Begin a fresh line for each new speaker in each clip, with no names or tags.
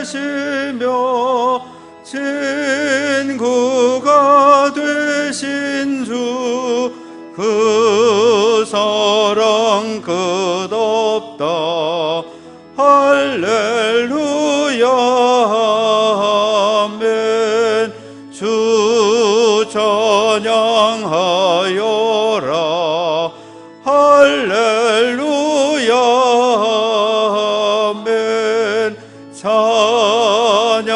되시며 친구가 되신 주, 그 사랑 끝없다. 할렐루야 아멘. 주 찬양하여라. 할렐루야 아멘. 찬양은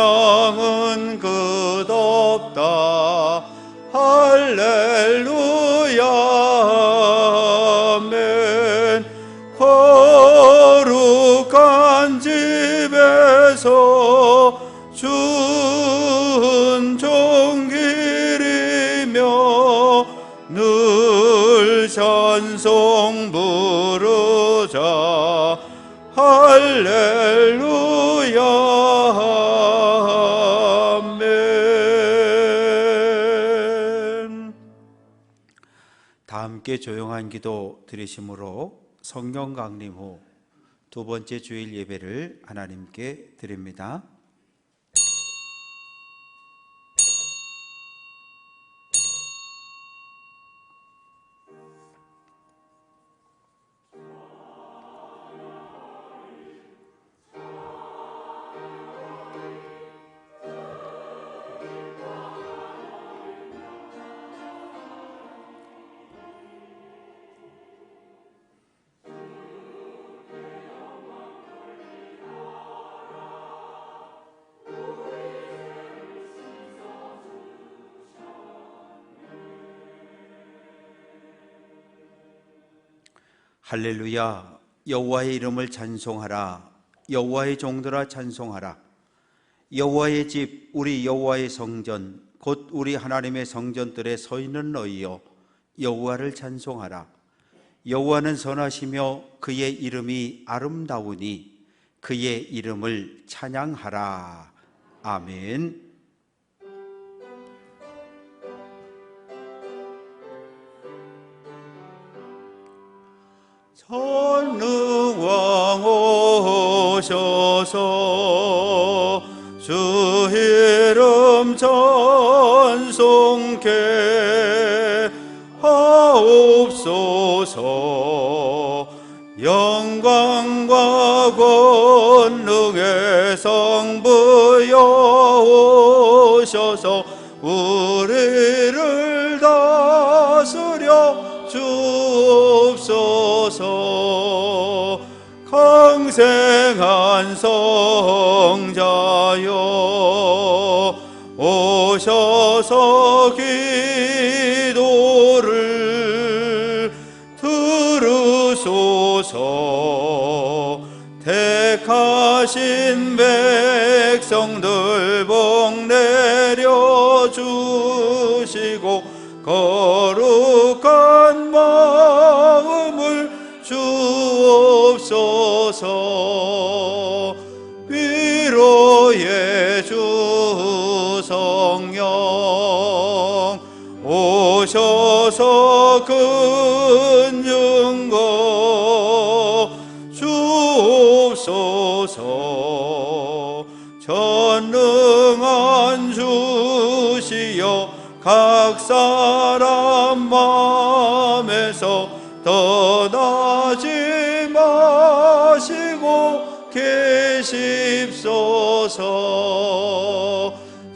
끝없다. 할렐루야 아멘. 거룩한 집에서 준종길이며 늘 찬송 부르자. 할렐루야 아멘. 다 함께 조용한 기도 드리심으로 성령 강림 후 두 번째 주일 예배를 하나님께 드립니다. 할렐루야. 여호와의 이름을 찬송하라. 여호와의 종들아 찬송하라. 여호와의 집, 우리 여호와의 성전, 곧 우리 하나님의 성전들에 서 있는 너희여, 여호와를 찬송하라. 여호와는 선하시며 그의 이름이 아름다우니 그의 이름을 찬양하라. 아멘. 전능왕 오셔서 주 이름 찬송케 하옵소서. 영광과 권능의 성부여 오셔서 우리를 다스려 주옵소서. 강생한 성자여 오셔서 기도를 들으소서. 택하신 백성들 복 내려주시고 거룩한 마음을 주옵소서. 위로의 주 성령 오셔서 근증거 주옵소서. 전능한 주시여 각 사람 마음에서 떠나지 마시고 계십소서.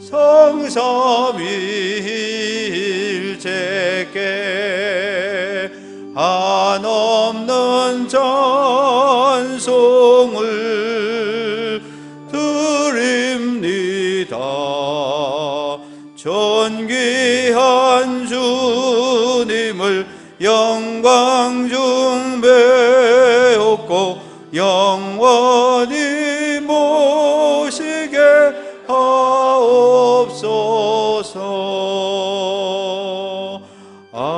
성삼위일체께 한없는 찬송을 드립니다. 존귀한 주님을 영광 중 배웠고 영원히 모시게 하옵소서. 아멘.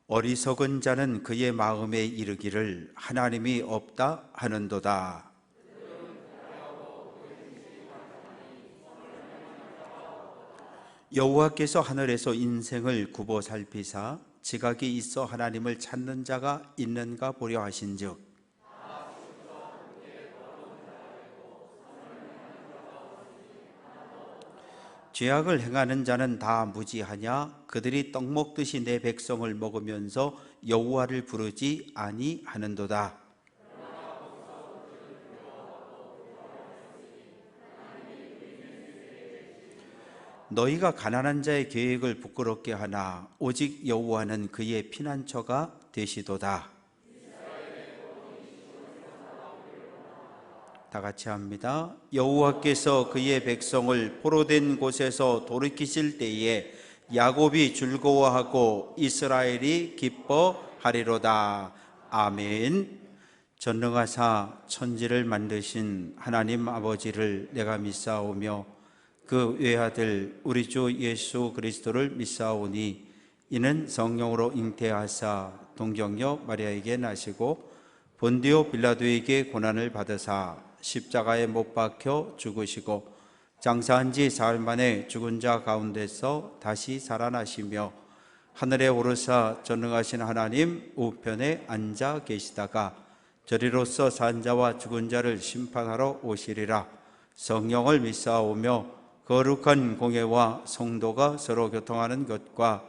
어리석은 자는 그의 마음에 이르기를 하나님이 없다 하는도다. 여호와께서 하늘에서 인생을 굽어 살피사 지각이 있어 하나님을 찾는 자가 있는가 보려 하신즉 죄악을 행하는 자는 다 무지하냐? 그들이 떡 먹듯이 내 백성을 먹으면서 여호와를 부르지 아니하는도다. 너희가 가난한 자의 계획을 부끄럽게 하나 오직 여호와는 그의 피난처가 되시도다. 다 같이 합니다. 여호와께서 그의 백성을 포로된 곳에서 돌이키실 때에 야곱이 즐거워하고 이스라엘이 기뻐하리로다. 아멘. 전능하사 천지를 만드신 하나님 아버지를 내가 믿사오며 그 외아들 우리 주 예수 그리스도를 믿사오니 이는 성령으로 잉태하사 동정녀 마리아에게 나시고 본디오 빌라도에게 고난을 받으사 십자가에 못 박혀 죽으시고 장사한 지 사흘 만에 죽은 자 가운데서 다시 살아나시며 하늘에 오르사 전능하신 하나님 우편에 앉아 계시다가 저리로서 산 자와 죽은 자를 심판하러 오시리라. 성령을 믿사오며 거룩한 공예와 성도가 서로 교통하는 것과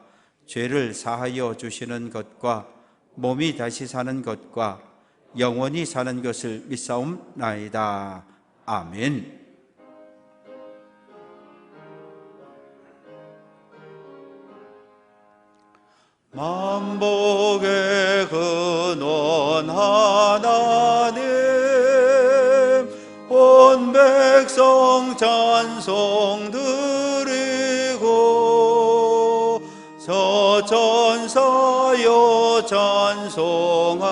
죄를 사하여 주시는 것과 몸이 다시 사는 것과 영원히 사는 것을 믿사옵나이다. 아멘. 만복의 근원 하나님 온 백성 찬송 드리고 서천사여 찬송하세.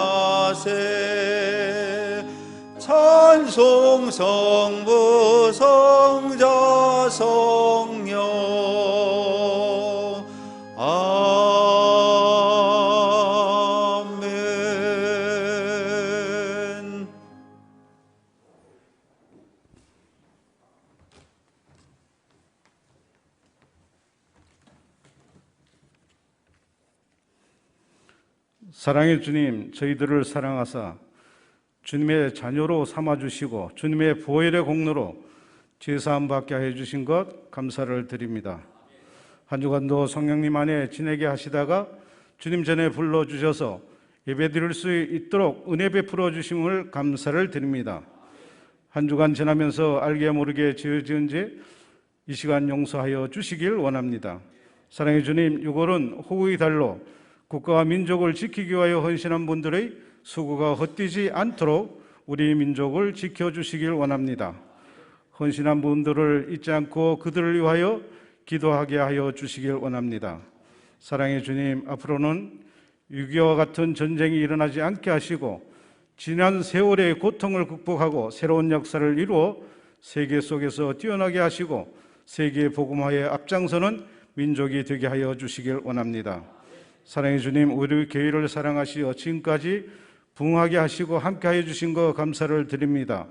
찬송 성부 성자 성령 아멘.
사랑의 주님, 저희들을 사랑하사 주님의 자녀로 삼아주시고 주님의 보혈의 공로로 죄사함 받게 해주신 것 감사를 드립니다. 한 주간도 성령님 안에 지내게 하시다가 주님 전에 불러주셔서 예배드릴 수 있도록 은혜 베풀어 주심을 감사를 드립니다. 한 주간 지나면서 알게 모르게 지은 죄 이 시간 용서하여 주시길 원합니다. 사랑의 주님, 6월은 호국의 달로 국가와 민족을 지키기 위하여 헌신한 분들의 수고가 헛되지 않도록 우리 민족을 지켜주시길 원합니다. 헌신한 분들을 잊지 않고 그들을 위하여 기도하게 하여 주시길 원합니다. 사랑의 주님, 앞으로는 6.25와 같은 전쟁이 일어나지 않게 하시고 지난 세월의 고통을 극복하고 새로운 역사를 이루어 세계 속에서 뛰어나게 하시고 세계 복음화에 앞장서는 민족이 되게 하여 주시길 원합니다. 사랑의 주님, 우리 교회를 사랑하시어 지금까지 부흥하게 하시고 함께하여 주신 것 감사를 드립니다.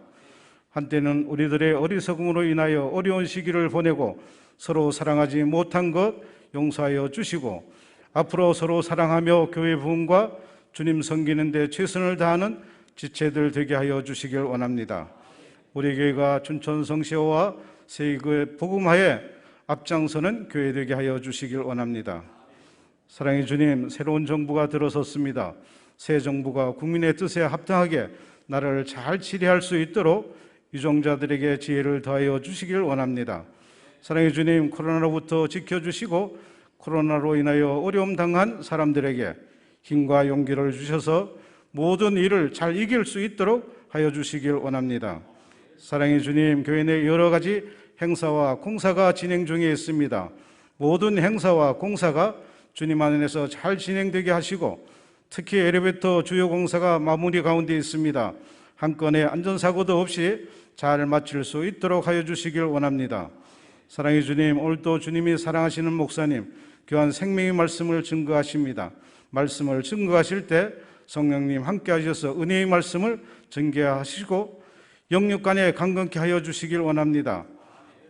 한때는 우리들의 어리석음으로 인하여 어려운 시기를 보내고 서로 사랑하지 못한 것 용서하여 주시고 앞으로 서로 사랑하며 교회 부흥과 주님 섬기는 데 최선을 다하는 지체들 되게 하여 주시길 원합니다. 우리 교회가 춘천 성시호와 세계의 복음화에 앞장서는 교회 되게 하여 주시길 원합니다. 사랑의 주님, 새로운 정부가 들어섰습니다. 새 정부가 국민의 뜻에 합당하게 나라를 잘 치리할 수 있도록 유종자들에게 지혜를 더하여 주시길 원합니다. 사랑의 주님, 코로나로부터 지켜주시고 코로나로 인하여 어려움 당한 사람들에게 힘과 용기를 주셔서 모든 일을 잘 이길 수 있도록 하여 주시길 원합니다. 사랑의 주님, 교회 내 여러 가지 행사와 공사가 진행 중에 있습니다. 모든 행사와 공사가 주님 안에서 잘 진행되게 하시고 특히 엘리베이터 주요 공사가 마무리 가운데 있습니다. 한 건의 안전사고도 없이 잘 마칠 수 있도록 하여 주시길 원합니다. 사랑의 주님, 오늘도 주님이 사랑하시는 목사님 귀한 생명의 말씀을 증거하십니다. 말씀을 증거하실 때 성령님 함께 하셔서 은혜의 말씀을 전개하시고 영육간에 강건케 하여 주시길 원합니다.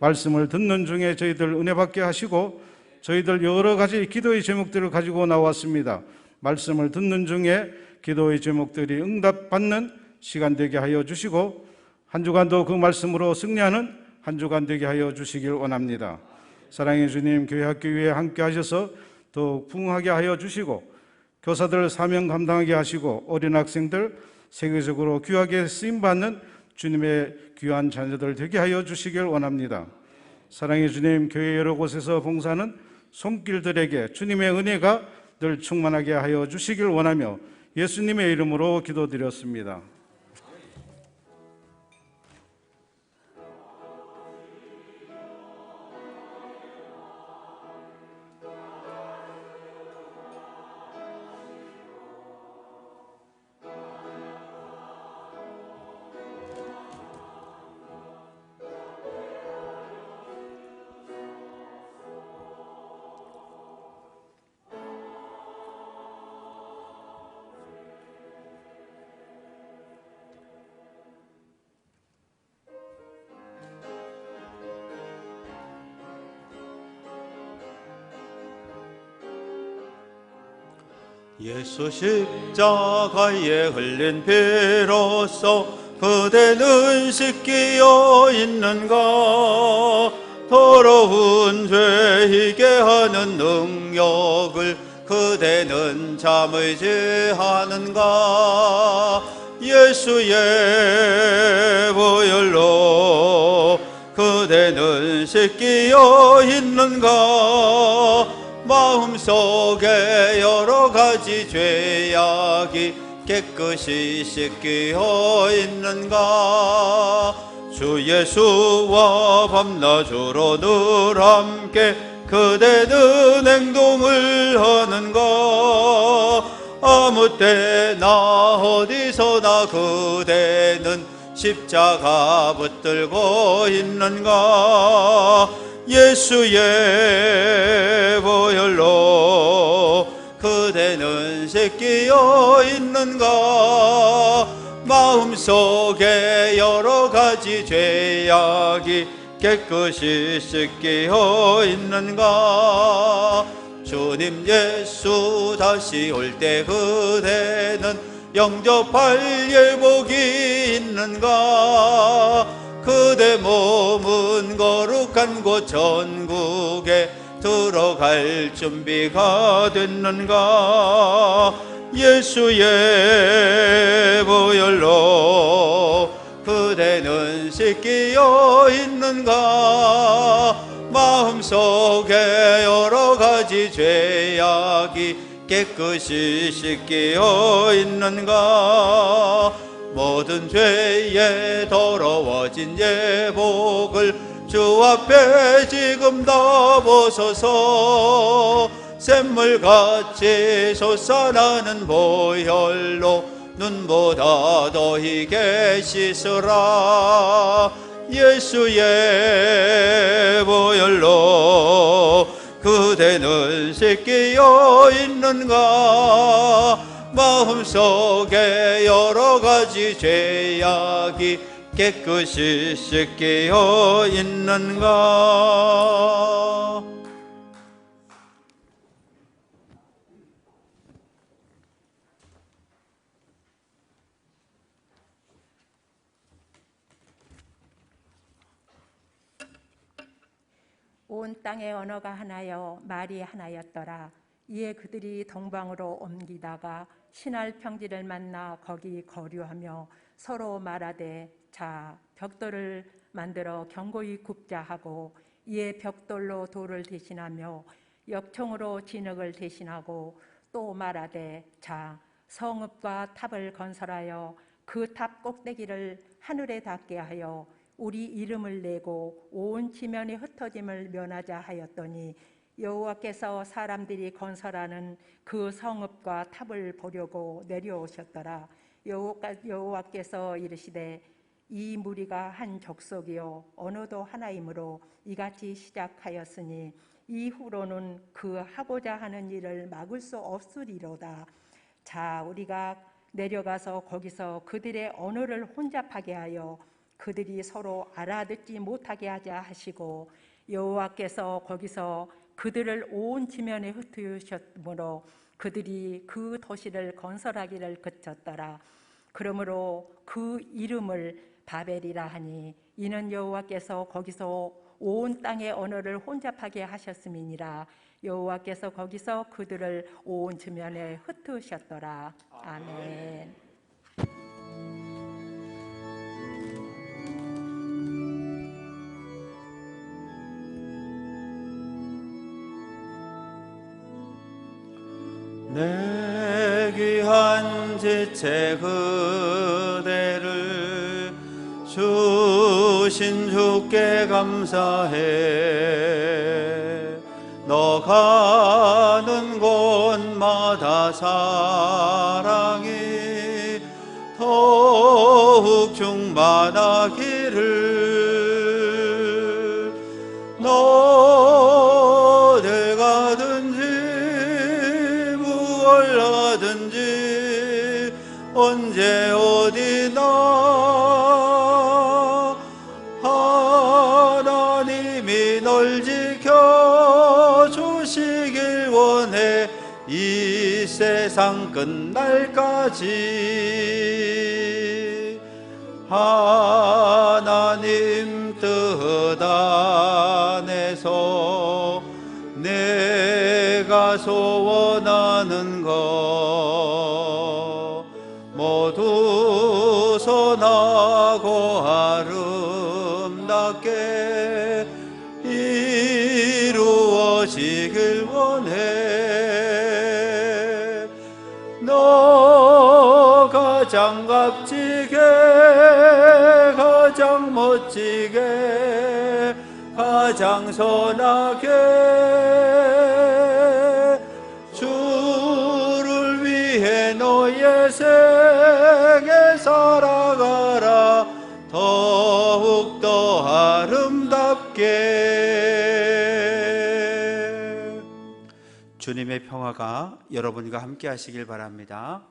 말씀을 듣는 중에 저희들 은혜 받게 하시고 저희들 여러 가지 기도의 제목들을 가지고 나왔습니다. 말씀을 듣는 중에 기도의 제목들이 응답받는 시간 되게 하여 주시고 한 주간도 그 말씀으로 승리하는 한 주간 되게 하여 주시길 원합니다. 사랑의 주님, 교회 학교 위에 함께 하셔서 더욱 부흥하게 하여 주시고 교사들 사명 감당하게 하시고 어린 학생들 세계적으로 귀하게 쓰임받는 주님의 귀한 자녀들 되게 하여 주시길 원합니다. 사랑의 주님, 교회 여러 곳에서 봉사하는 손길들에게 주님의 은혜가 늘 충만하게 하여 주시길 원하며 예수님의 이름으로 기도드렸습니다.
예수 십자가에 흘린 피로써 그대는 씻기어 있는가? 더러운 죄이게 하는 능력을 그대는 잠을 제하는가? 예수의 보혈로 그대는 씻기어 있는가? 마음속에 여러 가지 죄악이 깨끗이 씻기어 있는가? 주 예수와 밤낮으로 늘 함께 그대는 행동을 하는가? 아무 때나 어디서나 그대는 십자가 붙들고 있는가? 예수의 보혈로 그대는 씻기어 있는가? 마음속에 여러 가지 죄악이 깨끗이 씻기어 있는가? 주님 예수 다시 올 때 그대는 영접할 예복이 있는가? 그대 몸은 거룩한 곳 천국에 들어갈 준비가 됐는가? 예수의 보혈로 그대는 씻기어 있는가? 마음속에 여러 가지 죄악이 깨끗이 씻기어 있는가? 모든 죄에 더러워진 예복을 주 앞에 지금 다 벗어서 샘물같이 솟아나는 보혈로 눈보다 더 희게 씻으라. 예수의 보혈로 그대는 씻기어 있는가? 마음속에 여러 가지 죄악이 깨끗이 씻기어 있는가?
온 땅의 언어가 하나여 말이 하나였더라. 이에 그들이 동방으로 옮기다가 신할 평지를 만나 거기 거류하며 서로 말하되 자 벽돌을 만들어 견고히 굽자 하고 이에 벽돌로 돌을 대신하며 역청으로 진흙을 대신하고 또 말하되 자 성읍과 탑을 건설하여 그 탑 꼭대기를 하늘에 닿게 하여 우리 이름을 내고 온 지면이 흩어짐을 면하자 하였더니 여호와께서 사람들이 건설하는 그 성읍과 탑을 보려고 내려오셨더라. 여호와께서 이르시되 이 무리가 한 족속이요 언어도 하나이므로 이같이 시작하였으니 이후로는 그 하고자 하는 일을 막을 수 없으리로다. 자 우리가 내려가서 거기서 그들의 언어를 혼잡하게 하여 그들이 서로 알아듣지 못하게 하자 하시고 여호와께서 거기서 그들을 온 지면에 흩으셨으므로 그들이 그 도시를 건설하기를 그쳤더라. 그러므로 그 이름을 바벨이라 하니 이는 여호와께서 거기서 온 땅의 언어를 혼잡하게 하셨음이니라. 여호와께서 거기서 그들을 온 지면에 흩으셨더라. 아멘.
내 귀한 지체 그대를 주신 주께 감사해. 너 가는 곳마다 사랑이 더욱 충만하기를. 너 어딜 가든지 무얼 하든지 언제 어디나 하나님이 널 지켜주시길 원해. 이 세상 끝날까지 하나님 뜻 안에서 내가 소원하는 것 모두 선하고 아름답게 이루어지길 원해. 너 가장 값지게 가장 멋지게 가장 선하게 주를 위해 너의 생에 살아가라. 더욱더 아름답게. 주님의 평화가 여러분과 함께 하시길 바랍니다.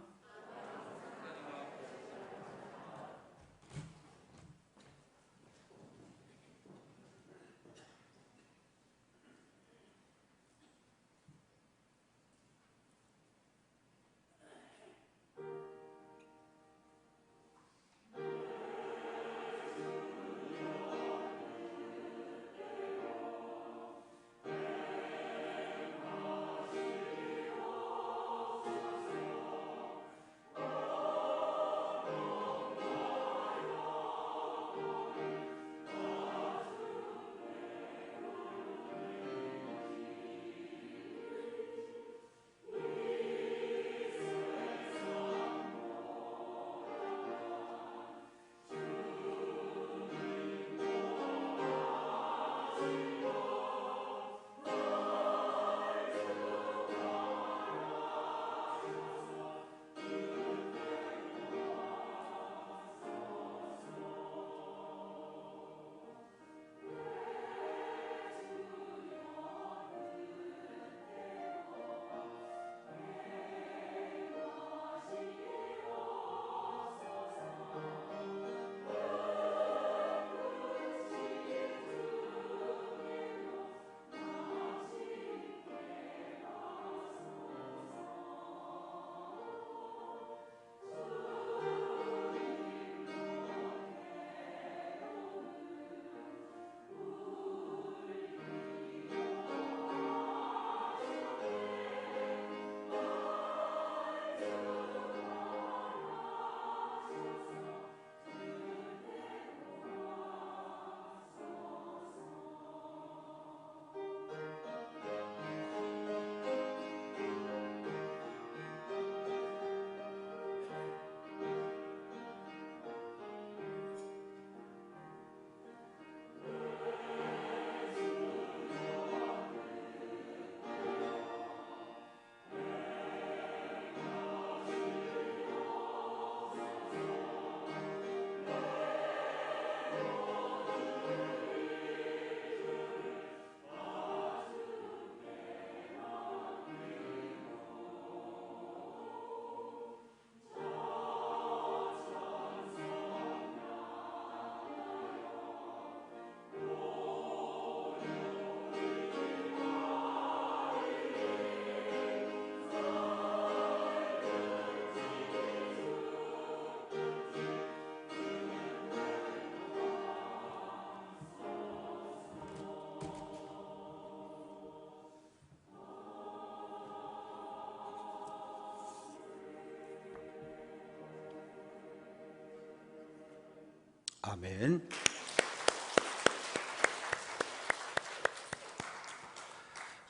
아멘.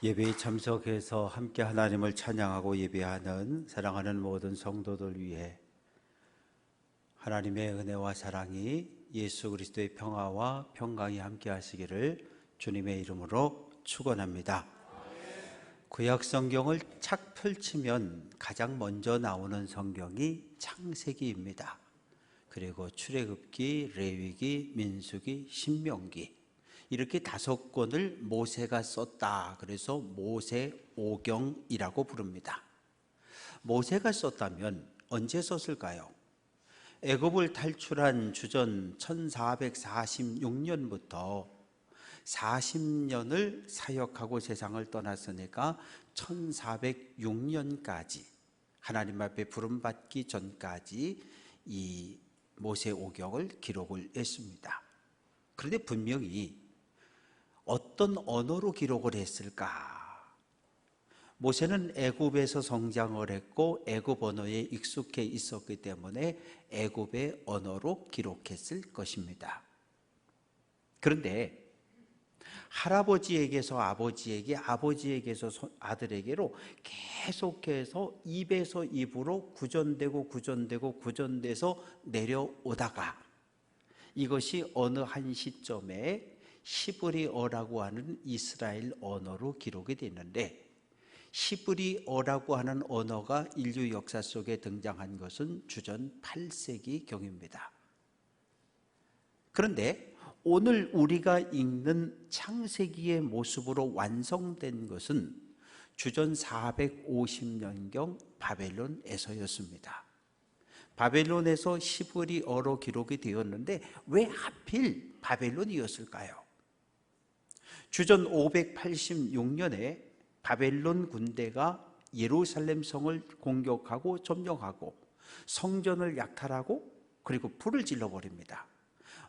예배에 참석해서 함께 하나님을 찬양하고 예배하는 사랑하는 모든 성도들 위해 하나님의 은혜와 사랑이 예수 그리스도의 평화와 평강이 함께 하시기를 주님의 이름으로 축원합니다. 구약 성경을 착 펼치면 가장 먼저 나오는 성경이 창세기입니다. 그리고 출애굽기, 레위기, 민수기, 신명기 이렇게 5권을 모세가 썼다. 그래서 모세오경이라고 부릅니다. 모세가 썼다면 언제 썼을까요? 애굽을 탈출한 주전 1446년부터 40년을 사역하고 세상을 떠났으니까 1406년까지 하나님 앞에 부름받기 전까지 이 모세오경을 기록을 했습니다. 그런데 분명히 어떤 언어로 기록을 했을까? 모세는 애굽에서 성장을 했고 애굽 언어에 익숙해 있었기 때문에 애굽의 언어로 기록했을 것입니다. 그런데 할아버지에게서 아버지에게, 아버지에게서 아들에게로 계속해서 입에서 입으로 구전돼서 내려오다가 이것이 어느 한 시점에 히브리어라고 하는 이스라엘 언어로 기록이 됐는데, 히브리어라고 하는 언어가 인류 역사 속에 등장한 것은 주전 8세기 경입니다. 그런데 오늘 우리가 읽는 창세기의 모습으로 완성된 것은 주전 450년경 바벨론에서였습니다. 바벨론에서 히브리어로 기록이 되었는데 왜 하필 바벨론이었을까요? 주전 586년에 바벨론 군대가 예루살렘 성을 공격하고 점령하고 성전을 약탈하고 그리고 불을 질러버립니다.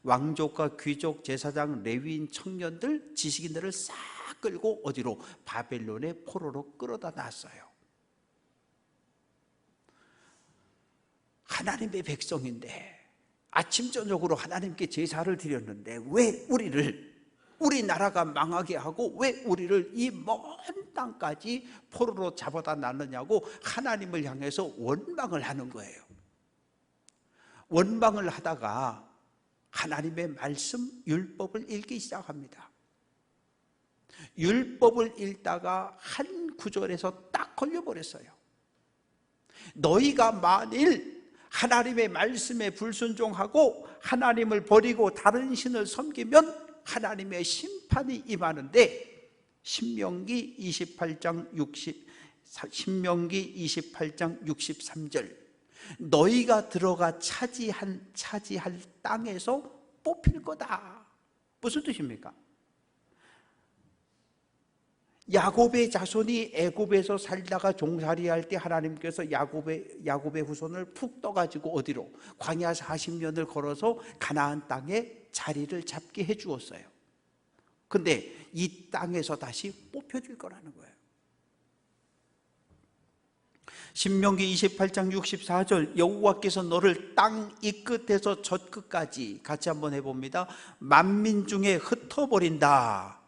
왕족과 귀족, 제사장, 레위인, 청년들, 지식인들을 싹 끌고 어디로? 바벨론의 포로로 끌어다 놨어요. 하나님의 백성인데 아침 저녁으로 하나님께 제사를 드렸는데 왜 우리 나라가 망하게 하고 왜 우리를 이 먼 땅까지 포로로 잡아다 놨느냐고 하나님을 향해서 원망을 하는 거예요. 원망을 하다가 하나님의 말씀 율법을 읽기 시작합니다. 율법을 읽다가 한 구절에서 딱 걸려버렸어요. 너희가 만일 하나님의 말씀에 불순종하고 하나님을 버리고 다른 신을 섬기면 하나님의 심판이 임하는데, 신명기 28장 63절 너희가 들어가 차지할 땅에서 뽑힐 거다. 무슨 뜻입니까? 야곱의 자손이 애굽에서 살다가 종살이할 때 하나님께서 야곱의 후손을 푹 떠가지고 어디로? 광야 40년을 걸어서 가나안 땅에 자리를 잡게 해 주었어요. 근데 이 땅에서 다시 뽑혀질 거라는 거예요. 신명기 28장 64절 여호와께서 너를 땅 이 끝에서 저 끝까지, 같이 한번 해봅니다. 만민 중에 흩어버린다.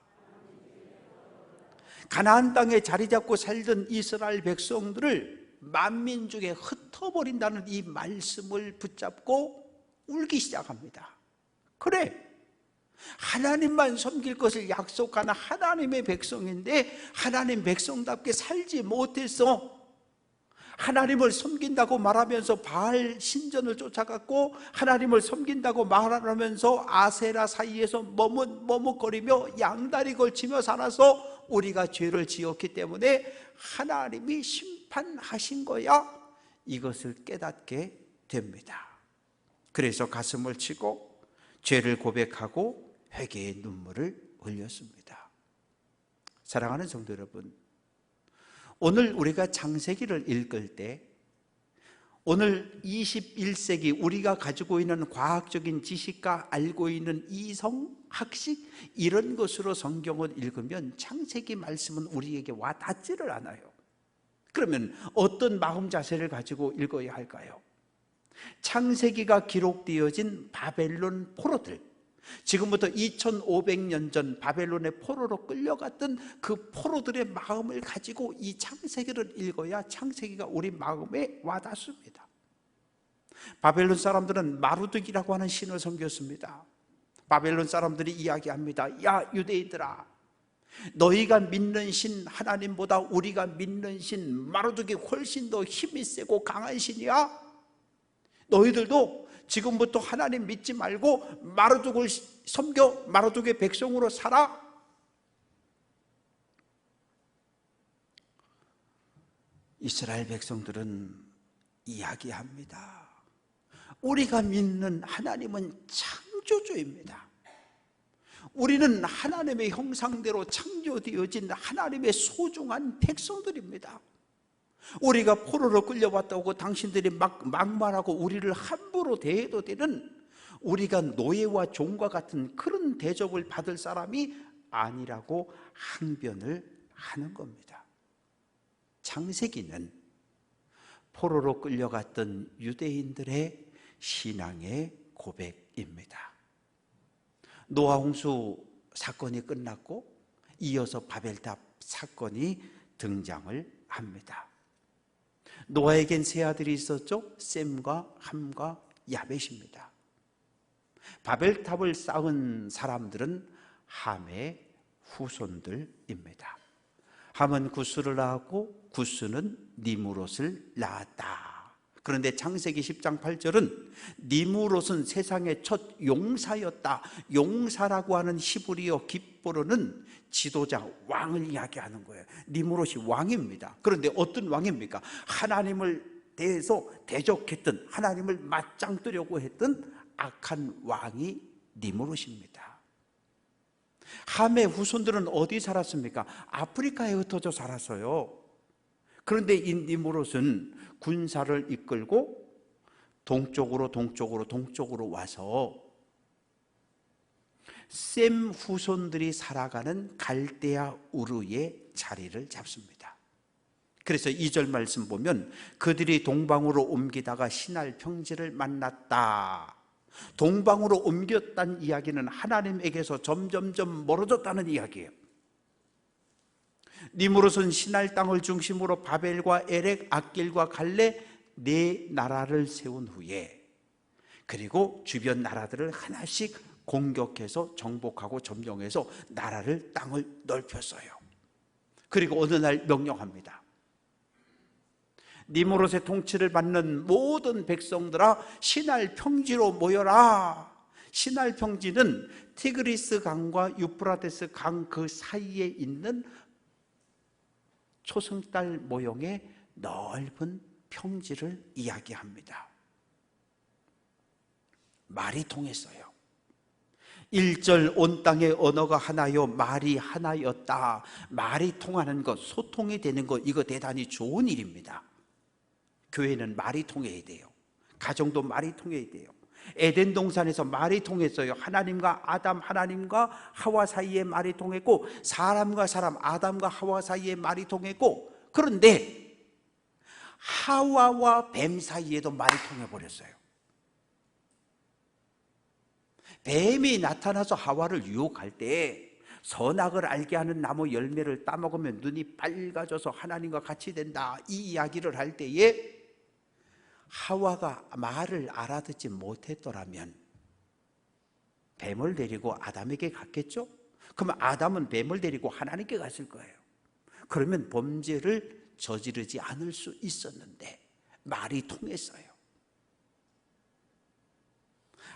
가나안 땅에 자리 잡고 살던 이스라엘 백성들을 만민 중에 흩어버린다는 이 말씀을 붙잡고 울기 시작합니다. 그래, 하나님만 섬길 것을 약속하는 하나님의 백성인데 하나님 백성답게 살지 못해서 하나님을 섬긴다고 말하면서 바알 신전을 쫓아갔고 하나님을 섬긴다고 말하면서 아세라 사이에서 머뭇거리며 양다리 걸치며 살아서 우리가 죄를 지었기 때문에 하나님이 심판하신 거야, 이것을 깨닫게 됩니다. 그래서 가슴을 치고 죄를 고백하고 회개의 눈물을 흘렸습니다. 사랑하는 성도 여러분, 오늘 우리가 창세기를 읽을 때 오늘 21세기 우리가 가지고 있는 과학적인 지식과 알고 있는 이성, 학식 이런 것으로 성경을 읽으면 창세기 말씀은 우리에게 와닿지를 않아요. 그러면 어떤 마음 자세를 가지고 읽어야 할까요? 창세기가 기록되어진 바벨론 포로들, 지금부터 2500년 전 바벨론의 포로로 끌려갔던 그 포로들의 마음을 가지고 이 창세기를 읽어야 창세기가 우리 마음에 와닿습니다. 바벨론 사람들은 마루드기라고 하는 신을 섬겼습니다. 바벨론 사람들이 이야기합니다. 야, 유대인들아, 너희가 믿는 신 하나님보다 우리가 믿는 신 마루드기 훨씬 더 힘이 세고 강한 신이야. 너희들도 지금부터 하나님 믿지 말고 마루둑을 섬겨 마루둑의 백성으로 살아. 이스라엘 백성들은 이야기합니다. 우리가 믿는 하나님은 창조주입니다. 우리는 하나님의 형상대로 창조되어진 하나님의 소중한 백성들입니다. 우리가 포로로 끌려왔다고 당신들이 막말하고 우리를 함부로 대해도 되는, 우리가 노예와 종과 같은 그런 대접을 받을 사람이 아니라고 항변을 하는 겁니다. 창세기는 포로로 끌려갔던 유대인들의 신앙의 고백입니다. 노아 홍수 사건이 끝났고 이어서 바벨탑 사건이 등장을 합니다. 노아에겐 세 아들이 있었죠. 셈과 함과 야벳입니다. 바벨탑을 쌓은 사람들은 함의 후손들입니다. 함은 구스를 낳았고 구스는 니무롯을 낳았다. 그런데 창세기 10장 8절은 니무롯은 세상의 첫 용사였다. 용사라고 하는 히브리어 깃보로는 지도자, 왕을 이야기하는 거예요. 니무롯이 왕입니다. 그런데 어떤 왕입니까? 하나님을 대해서 대적했던, 하나님을 맞짱 뜨려고 했던 악한 왕이 니무롯입니다. 함의 후손들은 어디 살았습니까? 아프리카에 흩어져 살았어요. 그런데 이 니무롯은 군사를 이끌고 동쪽으로 와서 셈 후손들이 살아가는 갈대아 우르의 자리를 잡습니다. 그래서 2절 말씀 보면 그들이 동방으로 옮기다가 신할 평지를 만났다. 동방으로 옮겼다는 이야기는 하나님에게서 점점점 멀어졌다는 이야기예요. 니무롯은 신할 땅을 중심으로 바벨과 에렉, 악길과 갈레 네 나라를 세운 후에, 그리고 주변 나라들을 하나씩 공격해서 정복하고 점령해서 나라를, 땅을 넓혔어요. 그리고 어느 날 명령합니다. 니무롯의 통치를 받는 모든 백성들아 신할 평지로 모여라. 신할 평지는 티그리스 강과 유프라테스 강 그 사이에 있는 초승달 모형의 넓은 평지를 이야기합니다. 말이 통했어요. 1절 온 땅의 언어가 하나요 말이 하나였다. 말이 통하는 것, 소통이 되는 것, 이거 대단히 좋은 일입니다. 교회는 말이 통해야 돼요. 가정도 말이 통해야 돼요. 에덴 동산에서 말이 통했어요. 하나님과 아담, 하나님과 하와 사이에 말이 통했고, 사람과 사람, 아담과 하와 사이에 말이 통했고, 그런데 하와와 뱀 사이에도 말이 통해버렸어요. 뱀이 나타나서 하와를 유혹할 때 선악을 알게 하는 나무 열매를 따먹으면 눈이 빨가져서 하나님과 같이 된다, 이 이야기를 할 때에 하와가 말을 알아듣지 못했더라면 뱀을 데리고 아담에게 갔겠죠? 그러면 아담은 뱀을 데리고 하나님께 갔을 거예요. 그러면 범죄를 저지르지 않을 수 있었는데 말이 통했어요.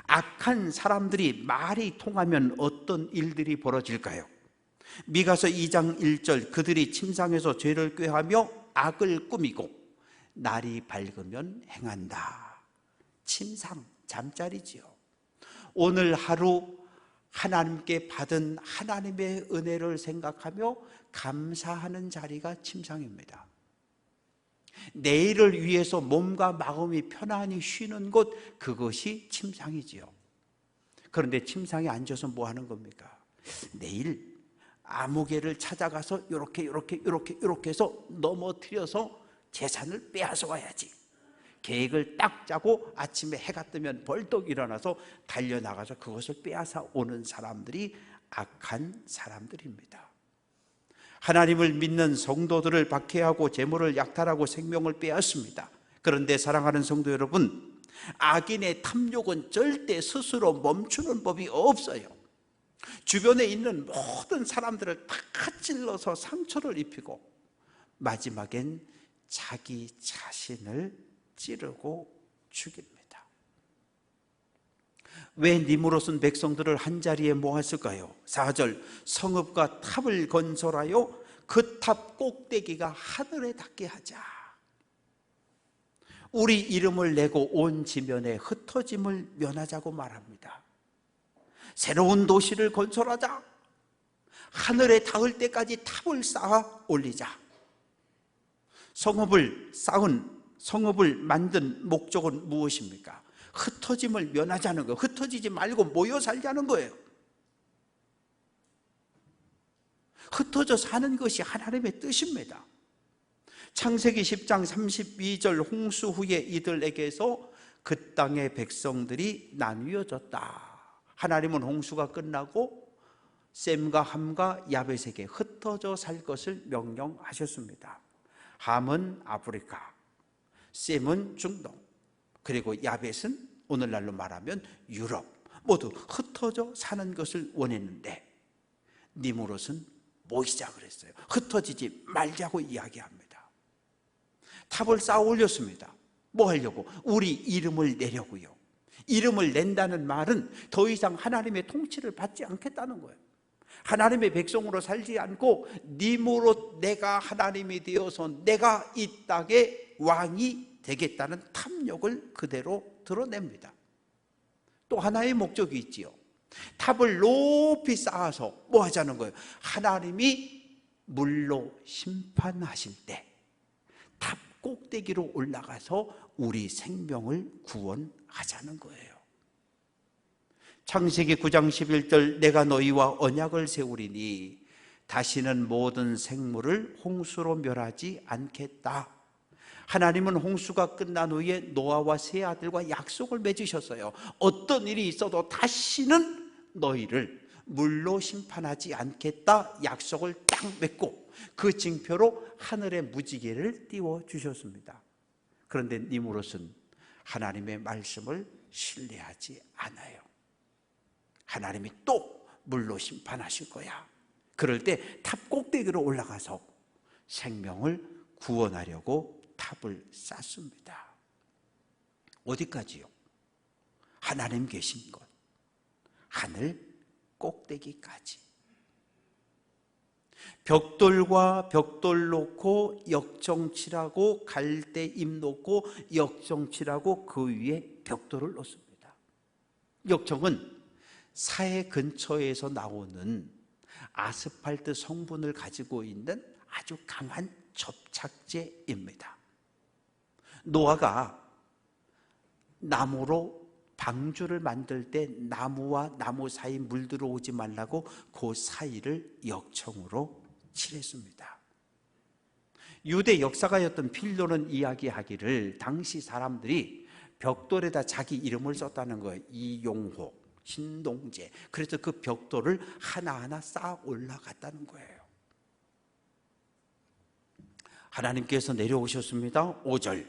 악한 사람들이 말이 통하면 어떤 일들이 벌어질까요? 미가서 2장 1절 그들이 침상에서 죄를 꾀하며 악을 꾸미고 날이 밝으면 행한다. 침상, 잠자리지요. 오늘 하루 하나님께 받은 하나님의 은혜를 생각하며 감사하는 자리가 침상입니다. 내일을 위해서 몸과 마음이 편안히 쉬는 곳, 그것이 침상이지요. 그런데 침상에 앉아서 뭐 하는 겁니까? 내일 아무개를 찾아가서 이렇게 해서 넘어뜨려서 재산을 빼앗아 와야지. 계획을 딱 짜고 아침에 해가 뜨면 벌떡 일어나서 달려나가서 그것을 빼앗아 오는 사람들이 악한 사람들입니다. 하나님을 믿는 성도들을 박해하고 재물을 약탈하고 생명을 빼앗습니다. 그런데 사랑하는 성도 여러분, 악인의 탐욕은 절대 스스로 멈추는 법이 없어요. 주변에 있는 모든 사람들을 다 찔러서 상처를 입히고 마지막엔 자기 자신을 찌르고 죽입니다. 왜 니무롯은 백성들을 한자리에 모았을까요? 4절, 성읍과 탑을 건설하여 그 탑 꼭대기가 하늘에 닿게 하자. 우리 이름을 내고 온 지면에 흩어짐을 면하자고 말합니다. 새로운 도시를 건설하자. 하늘에 닿을 때까지 탑을 쌓아 올리자. 성읍을 만든 목적은 무엇입니까? 흩어짐을 면하자는 거예요. 흩어지지 말고 모여 살자는 거예요. 흩어져 사는 것이 하나님의 뜻입니다. 창세기 10장 32절, 홍수 후에 이들에게서 그 땅의 백성들이 나뉘어졌다. 하나님은 홍수가 끝나고 셈과 함과 야벳에게 흩어져 살 것을 명령하셨습니다. 함은 아프리카, 셈은 중동, 그리고 야벳은 오늘날로 말하면 유럽, 모두 흩어져 사는 것을 원했는데 니무롯은 모이자 그랬어요. 흩어지지 말자고 이야기합니다. 탑을 쌓아 올렸습니다. 뭐 하려고? 우리 이름을 내려고요. 이름을 낸다는 말은 더 이상 하나님의 통치를 받지 않겠다는 거예요. 하나님의 백성으로 살지 않고 니무롯 내가 하나님이 되어서 내가 이 땅의 왕이 되겠다는 탐욕을 그대로 드러냅니다. 또 하나의 목적이 있지요. 탑을 높이 쌓아서 뭐 하자는 거예요? 하나님이 물로 심판하실 때 탑 꼭대기로 올라가서 우리 생명을 구원하자는 거예요. 창세기 9장 11절, 내가 너희와 언약을 세우리니 다시는 모든 생물을 홍수로 멸하지 않겠다. 하나님은 홍수가 끝난 후에 노아와 세 아들과 약속을 맺으셨어요. 어떤 일이 있어도 다시는 너희를 물로 심판하지 않겠다 약속을 딱 맺고 그 징표로 하늘의 무지개를 띄워주셨습니다. 그런데 니무롯은 하나님의 말씀을 신뢰하지 않아요. 하나님이 또 물로 심판하실 거야. 그럴 때 탑 꼭대기로 올라가서 생명을 구원하려고 탑을 쌓습니다. 어디까지요? 하나님 계신 곳, 하늘 꼭대기까지. 벽돌과 벽돌 놓고 역정칠하고 갈대임 놓고 역정칠하고 그 위에 벽돌을 놓습니다. 역정은 사해 근처에서 나오는 아스팔트 성분을 가지고 있는 아주 강한 접착제입니다. 노아가 나무로 방주를 만들 때 나무와 나무 사이 물 들어오지 말라고 그 사이를 역청으로 칠했습니다. 유대 역사가였던 필로는 이야기하기를 당시 사람들이 벽돌에다 자기 이름을 썼다는 거예요. 이용호, 신동재. 그래서 그 벽돌을 하나하나 쌓아 올라갔다는 거예요. 하나님께서 내려오셨습니다. 5절,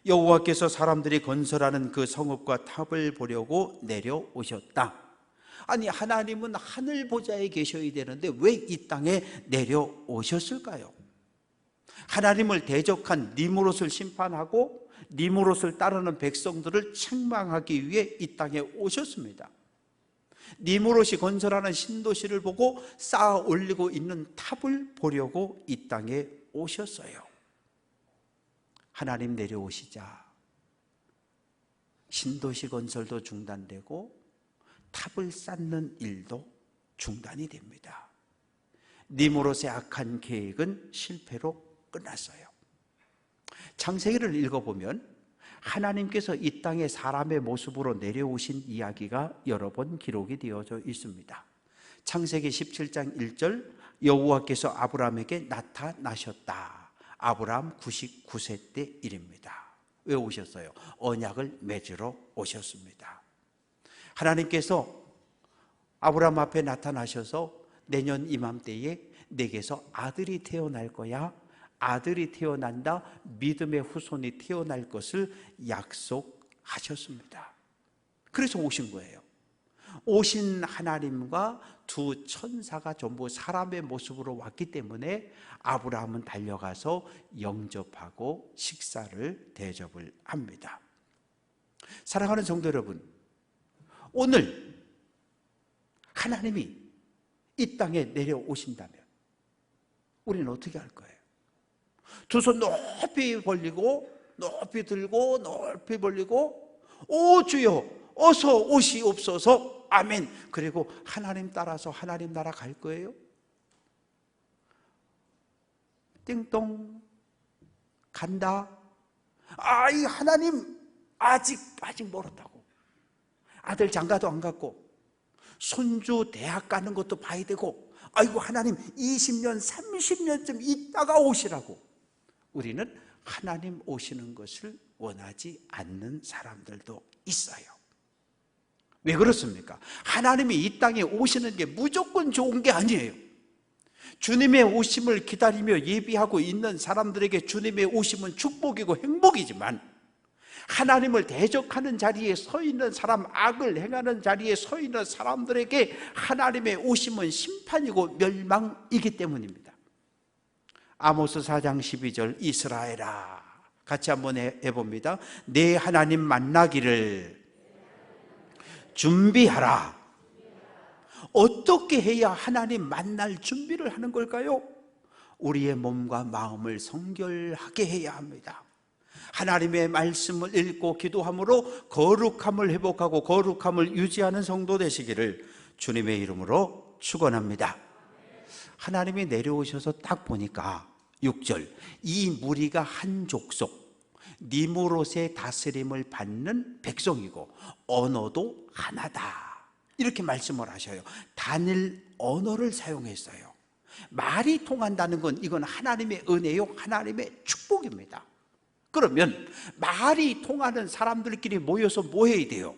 여호와께서 사람들이 건설하는 그 성읍과 탑을 보려고 내려오셨다. 아니, 하나님은 하늘 보좌에 계셔야 되는데 왜 이 땅에 내려오셨을까요? 하나님을 대적한 니무롯을 심판하고 니무롯을 따르는 백성들을 책망하기 위해 이 땅에 오셨습니다. 니무롯이 건설하는 신도시를 보고 쌓아 올리고 있는 탑을 보려고 이 땅에 오셨어요. 하나님 내려오시자 신도시 건설도 중단되고 탑을 쌓는 일도 중단이 됩니다. 니무롯의 악한 계획은 실패로 끝났어요. 창세기를 읽어보면 하나님께서 이 땅에 사람의 모습으로 내려오신 이야기가 여러 번 기록이 되어져 있습니다. 창세기 17장 1절, 여호와께서 아브라함에게 나타나셨다. 아브라함 99세 때 일입니다. 왜 오셨어요? 언약을 맺으러 오셨습니다. 하나님께서 아브라함 앞에 나타나셔서 내년 이맘때에 내게서 아들이 태어날 거야. 아들이 태어난다. 믿음의 후손이 태어날 것을 약속하셨습니다. 그래서 오신 거예요. 오신 하나님과 두 천사가 전부 사람의 모습으로 왔기 때문에 아브라함은 달려가서 영접하고 식사를 대접을 합니다. 사랑하는 성도 여러분, 오늘 하나님이 이 땅에 내려오신다면 우리는 어떻게 할 거예요? 두 손 높이 벌리고 높이 들고 높이 벌리고 오 주여 어서 오시옵소서 아멘. 그리고 하나님 따라서 하나님 나라 갈 거예요? 띵동 간다. 이 하나님 아직 멀었다고. 아들 장가도 안 갔고 손주 대학 가는 것도 봐야 되고, 아이고 하나님 20년 30년쯤 있다가 오시라고. 우리는 하나님 오시는 것을 원하지 않는 사람들도 있어요. 왜 그렇습니까? 하나님이 이 땅에 오시는 게 무조건 좋은 게 아니에요. 주님의 오심을 기다리며 예비하고 있는 사람들에게 주님의 오심은 축복이고 행복이지만, 하나님을 대적하는 자리에 서 있는 사람, 악을 행하는 자리에 서 있는 사람들에게 하나님의 오심은 심판이고 멸망이기 때문입니다. 아모스 4장 12절 이스라엘아, 같이 한번 해봅니다. 내 하나님 만나기를 준비하라. 어떻게 해야 하나님 만날 준비를 하는 걸까요? 우리의 몸과 마음을 성결하게 해야 합니다. 하나님의 말씀을 읽고 기도함으로 거룩함을 회복하고 거룩함을 유지하는 성도 되시기를 주님의 이름으로 축원합니다. 하나님이 내려오셔서 딱 보니까 6절 이 무리가 한 족속 니무롯의 다스림을 받는 백성이고 언어도 하나다, 이렇게 말씀을 하셔요. 단일 언어를 사용했어요. 말이 통한다는 건 이건 하나님의 은혜요, 하나님의 축복입니다. 그러면 말이 통하는 사람들끼리 모여서 뭐 해야 돼요?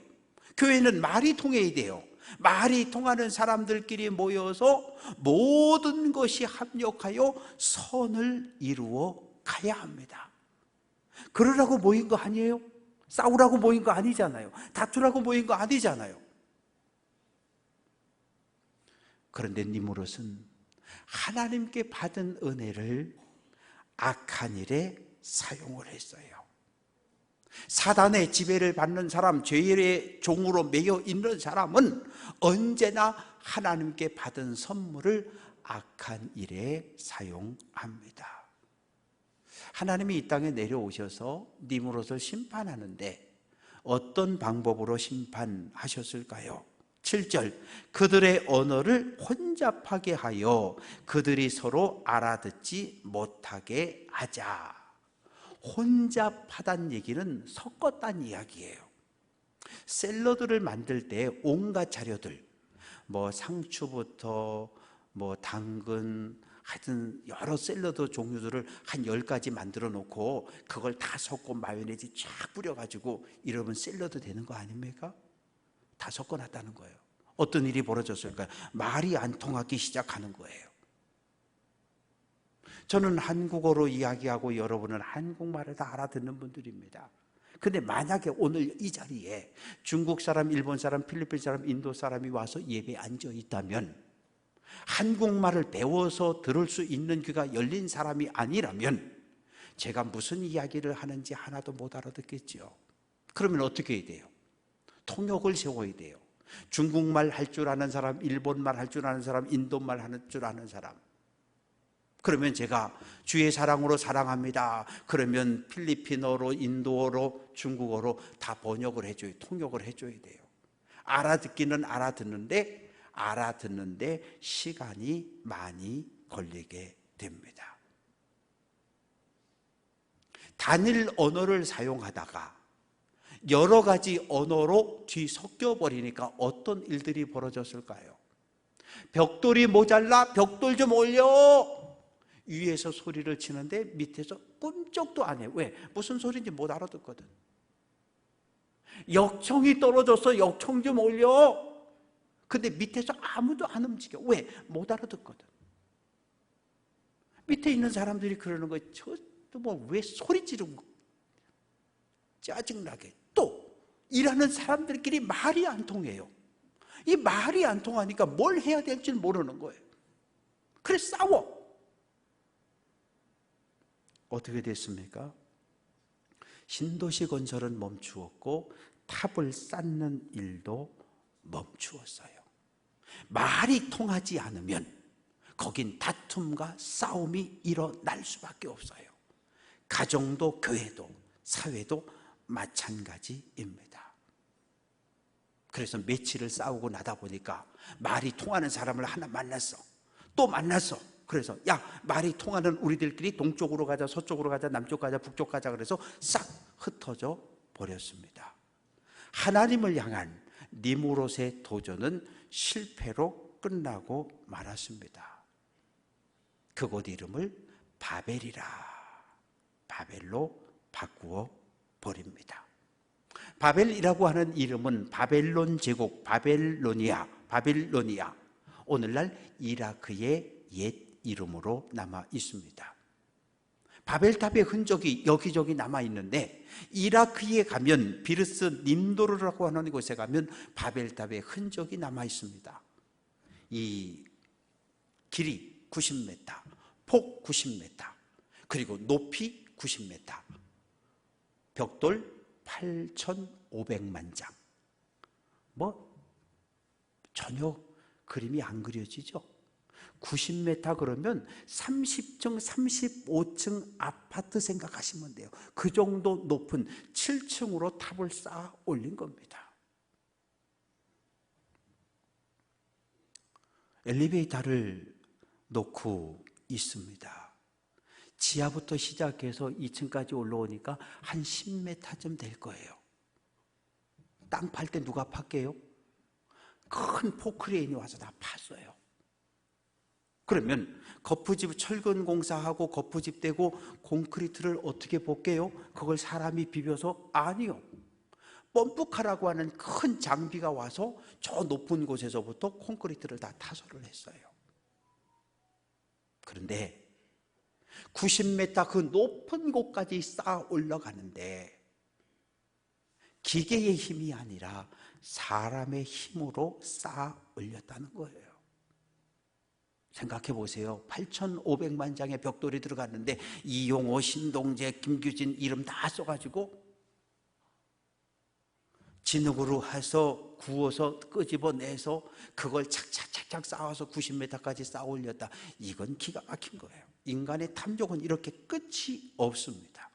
교회는 말이 통해야 돼요. 말이 통하는 사람들끼리 모여서 모든 것이 합력하여 선을 이루어 가야 합니다. 그러라고 모인 거 아니에요? 싸우라고 모인 거 아니잖아요. 다투라고 모인 거 아니잖아요. 그런데 니무롯은 하나님께 받은 은혜를 악한 일에 사용을 했어요. 사단의 지배를 받는 사람, 죄의 종으로 매여 있는 사람은 언제나 하나님께 받은 선물을 악한 일에 사용합니다. 하나님이 이 땅에 내려오셔서 니무롯을 심판하는데 어떤 방법으로 심판하셨을까요? 7절 그들의 언어를 혼잡하게 하여 그들이 서로 알아듣지 못하게 하자. 혼잡하다는 얘기는 섞었다는 이야기예요. 샐러드를 만들 때 온갖 재료들, 상추부터 당근, 하여튼 여러 샐러드 종류들을 한 10가지 만들어 놓고 그걸 다 섞고 마요네즈 쫙 뿌려가지고 이러면 샐러드 되는 거 아닙니까? 다 섞어놨다는 거예요. 어떤 일이 벌어졌을까요? 말이 안 통하기 시작하는 거예요. 저는 한국어로 이야기하고 여러분은 한국말을 다 알아듣는 분들입니다. 근데 만약에 오늘 이 자리에 중국 사람, 일본 사람, 필리핀 사람, 인도 사람이 와서 예배에 앉아 있다면 한국말을 배워서 들을 수 있는 귀가 열린 사람이 아니라면 제가 무슨 이야기를 하는지 하나도 못 알아듣겠죠. 그러면 어떻게 해야 돼요? 통역을 세워야 돼요. 중국말 할 줄 아는 사람, 일본말 할 줄 아는 사람, 인도말 할 줄 아는 사람. 그러면 제가 주의 사랑으로 사랑합니다. 그러면 필리핀어로, 인도어로, 중국어로 다 번역을 해줘요. 통역을 해줘야 돼요. 알아듣기는 알아듣는데 시간이 많이 걸리게 됩니다. 단일 언어를 사용하다가 여러 가지 언어로 뒤섞여 버리니까 어떤 일들이 벌어졌을까요? 벽돌이 모자라, 벽돌 좀 올려. 위에서 소리를 치는데 밑에서 꿈쩍도 안 해. 왜? 무슨 소리인지 못 알아듣거든. 역청이 떨어져서 역청 좀 올려. 근데 밑에서 아무도 안 움직여. 왜? 못 알아듣거든. 밑에 있는 사람들이 그러는 거예요. 저도 뭐 왜 소리 지르고 짜증나게. 또 일하는 사람들끼리 말이 안 통해요. 이 말이 안 통하니까 뭘 해야 될지 모르는 거예요. 그래서 싸워. 어떻게 됐습니까? 신도시 건설은 멈추었고 탑을 쌓는 일도 멈추었어요. 말이 통하지 않으면 거긴 다툼과 싸움이 일어날 수밖에 없어요. 가정도 교회도 사회도 마찬가지입니다. 그래서 며칠을 싸우고 나다 보니까 말이 통하는 사람을 하나 만났어. 또 만났어. 그래서 야, 말이 통하는 우리들끼리 동쪽으로 가자, 서쪽으로 가자, 남쪽 가자, 북쪽 가자. 그래서 싹 흩어져 버렸습니다. 하나님을 향한 니무롯의 도전은 실패로 끝나고 말았습니다. 그곳 이름을 바벨이라, 바벨로 바꾸어 버립니다. 바벨이라고 하는 이름은 바벨론 제국, 바벨로니아, 오늘날 이라크의 옛 이름으로 남아 있습니다. 바벨탑의 흔적이 여기저기 남아 있는데 이라크에 가면 비르스 님도르라고 하는 곳에 가면 바벨탑의 흔적이 남아 있습니다. 이 길이 90m, 폭 90m, 그리고 높이 90m, 벽돌 8,500만 장. 뭐 전혀 그림이 안 그려지죠? 90m 그러면 30층, 35층 아파트 생각하시면 돼요. 그 정도 높은 7층으로 탑을 쌓아 올린 겁니다. 엘리베이터를 놓고 있습니다. 지하부터 시작해서 2층까지 올라오니까 한 10m쯤 될 거예요. 땅 팔 때 누가 팠게요? 큰 포크레인이 와서 다 팠어요. 그러면 거푸집 철근 공사하고 거푸집 떼고 콘크리트를 어떻게 볶게요? 그걸 사람이 비벼서? 아니요. 펌프카라고 하는 큰 장비가 와서 저 높은 곳에서부터 콘크리트를 다 타설을 했어요. 그런데 90m 그 높은 곳까지 쌓아 올라가는데 기계의 힘이 아니라 사람의 힘으로 쌓아 올렸다는 거예요. 생각해 보세요. 8,500만 장의 벽돌이 들어갔는데 이용호, 신동재, 김규진 이름 다 써가지고 진흙으로 해서 구워서 끄집어내서 그걸 착착착착 쌓아서 90m까지 쌓아 올렸다. 이건 기가 막힌 거예요. 인간의 탐욕은 이렇게 끝이 없습니다.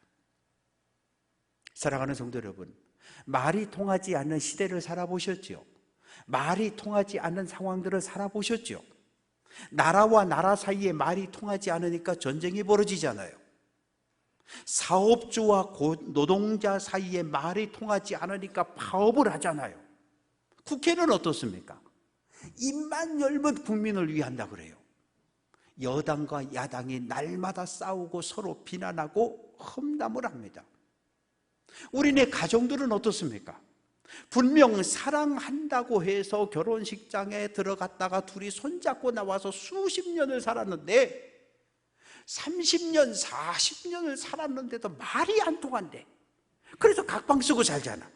사랑하는 성도 여러분, 말이 통하지 않는 시대를 살아보셨죠? 말이 통하지 않는 상황들을 살아보셨죠? 나라와 나라 사이에 말이 통하지 않으니까 전쟁이 벌어지잖아요. 사업주와 노동자 사이에 말이 통하지 않으니까 파업을 하잖아요. 국회는 어떻습니까? 입만 열면 국민을 위한다 그래요. 여당과 야당이 날마다 싸우고 서로 비난하고 험담을 합니다. 우리네 가정들은 어떻습니까? 분명 사랑한다고 해서 결혼식장에 들어갔다가 둘이 손잡고 나와서 수십 년을 살았는데 30년, 40년을 살았는데도 말이 안 통한대. 그래서 각방 쓰고 살잖아.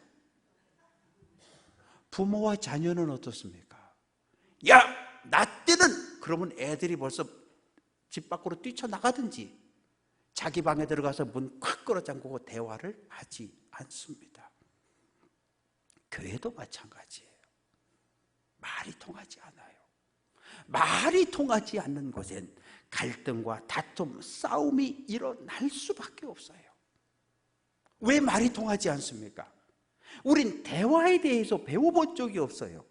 부모와 자녀는 어떻습니까? 야, 나 때는 그러면 애들이 벌써 집 밖으로 뛰쳐나가든지 자기 방에 들어가서 문 콱 끌어잠그고 대화를 하지 않습니다. 교회도 마찬가지예요. 말이 통하지 않아요. 말이 통하지 않는 곳엔 갈등과 다툼, 싸움이 일어날 수밖에 없어요. 왜 말이 통하지 않습니까? 우린 대화에 대해서 배워본 적이 없어요.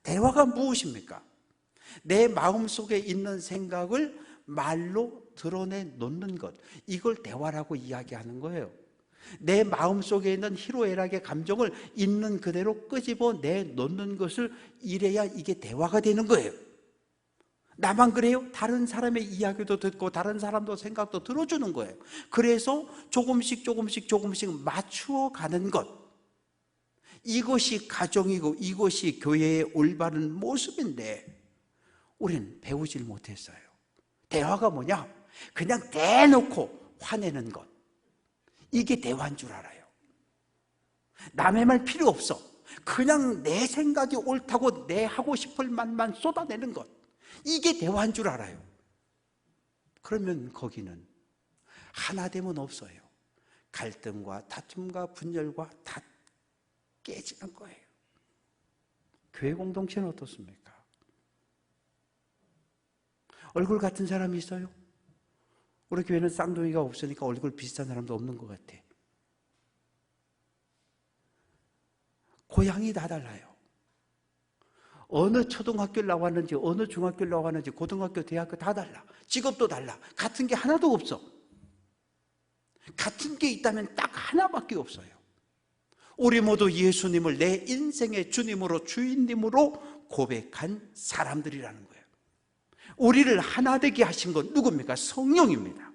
대화가 무엇입니까? 내 마음속에 있는 생각을 말로 드러내 놓는 것, 이걸 대화라고 이야기하는 거예요. 내 마음속에 있는 희로애락의 감정을 있는 그대로 끄집어 내 놓는 것을 이래야 이게 대화가 되는 거예요. 나만 그래요? 다른 사람의 이야기도 듣고 다른 사람도 생각도 들어주는 거예요. 그래서 조금씩 맞추어 가는 것, 이것이 가정이고 이것이 교회의 올바른 모습인데 우리는 배우질 못했어요. 대화가 뭐냐? 그냥 대놓고 화내는 것, 이게 대화인 줄 알아요. 남의 말 필요 없어. 그냥 내 생각이 옳다고 내 하고 싶을 말만 쏟아내는 것, 이게 대화인 줄 알아요. 그러면 거기는 하나됨은 없어요. 갈등과 다툼과 분열과 다 깨지는 거예요. 교회 공동체는 어떻습니까? 얼굴 같은 사람이 있어요? 우리 교회는 쌍둥이가 없으니까 얼굴 비슷한 사람도 없는 것 같아. 고향이 다 달라요. 어느 초등학교를 나왔는지, 어느 중학교를 나왔는지, 고등학교, 대학교 다 달라. 직업도 달라. 같은 게 하나도 없어. 같은 게 있다면 딱 하나밖에 없어요. 우리 모두 예수님을 내 인생의 주님으로, 주인님으로 고백한 사람들이라는 거예요. 우리를 하나 되게 하신 건 누굽니까? 성령입니다.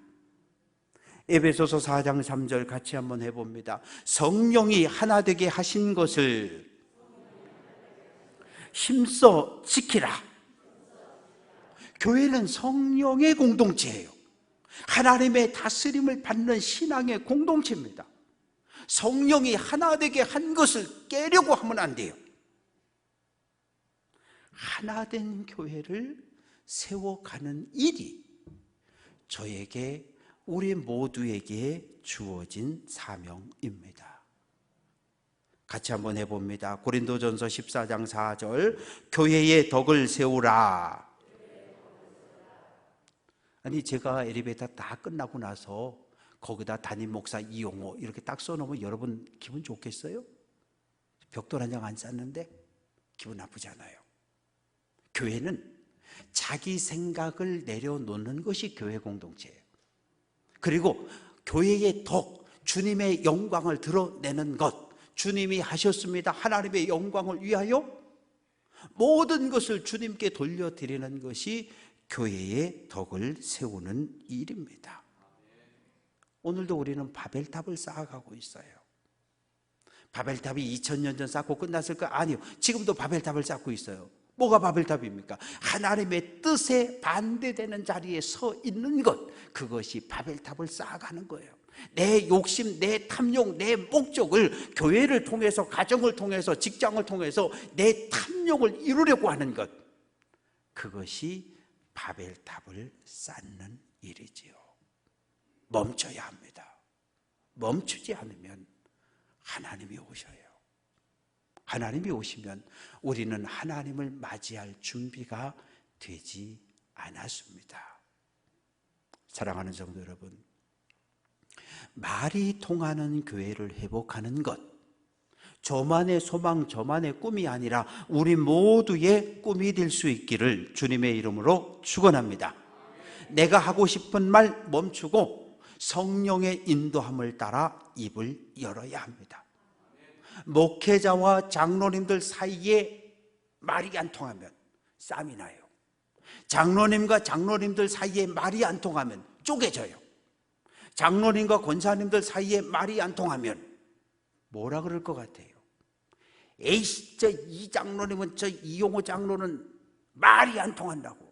에베소서 4장 3절 같이 한번 해봅니다. 성령이 하나 되게 하신 것을 힘써 지키라. 교회는 성령의 공동체예요. 하나님의 다스림을 받는 신앙의 공동체입니다. 성령이 하나 되게 한 것을 깨려고 하면 안 돼요. 하나 된 교회를 세워가는 일이 저에게, 우리 모두에게 주어진 사명입니다. 같이 한번 해봅니다. 고린도전서 14장 4절, 교회의 덕을 세우라. 아니, 제가 엘리베이터 다 끝나고 나서 거기다 담임 목사 이용호 이렇게 딱 써놓으면 여러분 기분 좋겠어요? 벽돌 한 장 안 쌌는데 기분 나쁘잖아요. 교회는 자기 생각을 내려놓는 것이 교회 공동체예요. 그리고 교회의 덕, 주님의 영광을 드러내는 것, 주님이 하셨습니다. 하나님의 영광을 위하여 모든 것을 주님께 돌려드리는 것이 교회의 덕을 세우는 일입니다. 오늘도 우리는 바벨탑을 쌓아가고 있어요. 바벨탑이 2000년 전 쌓고 끝났을까? 아니요. 지금도 바벨탑을 쌓고 있어요. 뭐가 바벨탑입니까? 하나님의 뜻에 반대되는 자리에 서 있는 것, 그것이 바벨탑을 쌓아가는 거예요. 내 욕심, 내 탐욕, 내 목적을 교회를 통해서, 가정을 통해서, 직장을 통해서 내 탐욕을 이루려고 하는 것, 그것이 바벨탑을 쌓는 일이지요. 멈춰야 합니다. 멈추지 않으면 하나님이 오셔요. 하나님이 오시면 우리는 하나님을 맞이할 준비가 되지 않았습니다. 사랑하는 성도 여러분, 말이 통하는 교회를 회복하는 것, 저만의 소망, 저만의 꿈이 아니라 우리 모두의 꿈이 될 수 있기를 주님의 이름으로 축원합니다. 내가 하고 싶은 말 멈추고 성령의 인도함을 따라 입을 열어야 합니다. 목회자와 장로님들 사이에 말이 안 통하면 싸움이 나요. 장로님과 장로님들 사이에 말이 안 통하면 쪼개져요. 장로님과 권사님들 사이에 말이 안 통하면 뭐라 그럴 것 같아요? 에이씨, 저 이 장로님은, 저 이용호 장로는 말이 안 통한다고.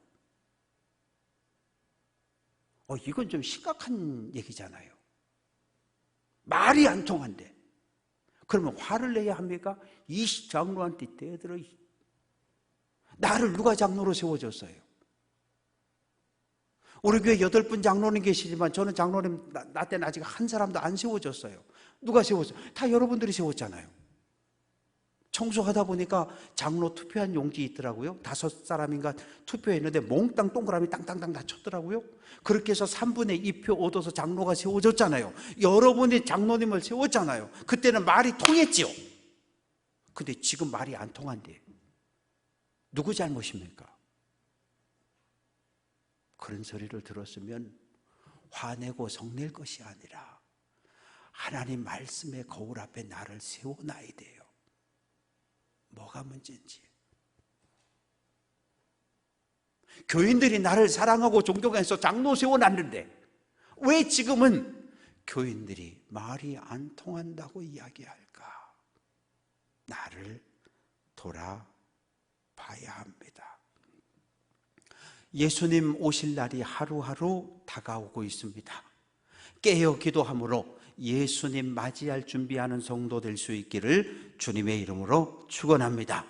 이건 좀 심각한 얘기잖아요. 말이 안 통한대. 그러면 화를 내야 합니까? 이 장로한테 떼들어. 나를 누가 장로로 세워줬어요? 우리 교회 8분 장로님 계시지만 저는 장로님 나 때는 아직 한 사람도 안 세워줬어요. 누가 세웠어요? 다 여러분들이 세웠잖아요. 청소하다 보니까 장로 투표한 용지 있더라고요. 5사람인가 투표했는데 몽땅 동그라미 땅땅땅 다 쳤더라고요. 그렇게 해서 3분의 2표 얻어서 장로가 세워졌잖아요. 여러분이 장로님을 세웠잖아요. 그때는 말이 통했지요. 근데 지금 말이 안 통한대. 누구 잘못입니까? 그런 소리를 들었으면 화내고 성낼 것이 아니라 하나님 말씀의 거울 앞에 나를 세워놔야 돼요. 뭐가 문제인지. 교인들이 나를 사랑하고 존경해서 장로 세워놨는데 왜 지금은 교인들이 말이 안 통한다고 이야기할까? 나를 돌아봐야 합니다. 예수님 오실 날이 하루하루 다가오고 있습니다. 깨어 기도함으로 예수님 맞이할 준비하는 성도 될 수 있기를 주님의 이름으로 축원합니다.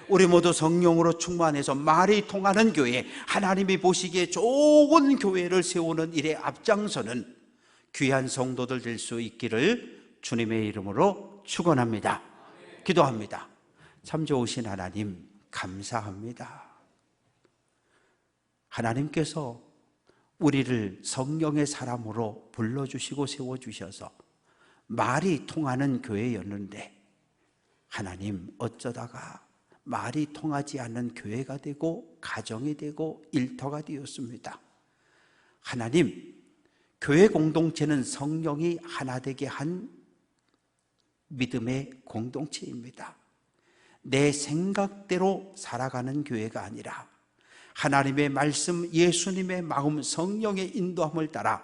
우리 모두 성령으로 충만해서 말이 통하는 교회, 하나님이 보시기에 좋은 교회를 세우는 일에 앞장서는 귀한 성도들 될 수 있기를 주님의 이름으로 축원합니다. 기도합니다. 참 좋으신 하나님 감사합니다. 하나님께서 우리를 성령의 사람으로 불러주시고 세워주셔서 말이 통하는 교회였는데 하나님 어쩌다가 말이 통하지 않는 교회가 되고 가정이 되고 일터가 되었습니다. 하나님, 교회 공동체는 성령이 하나 되게 한 믿음의 공동체입니다. 내 생각대로 살아가는 교회가 아니라 하나님의 말씀, 예수님의 마음, 성령의 인도함을 따라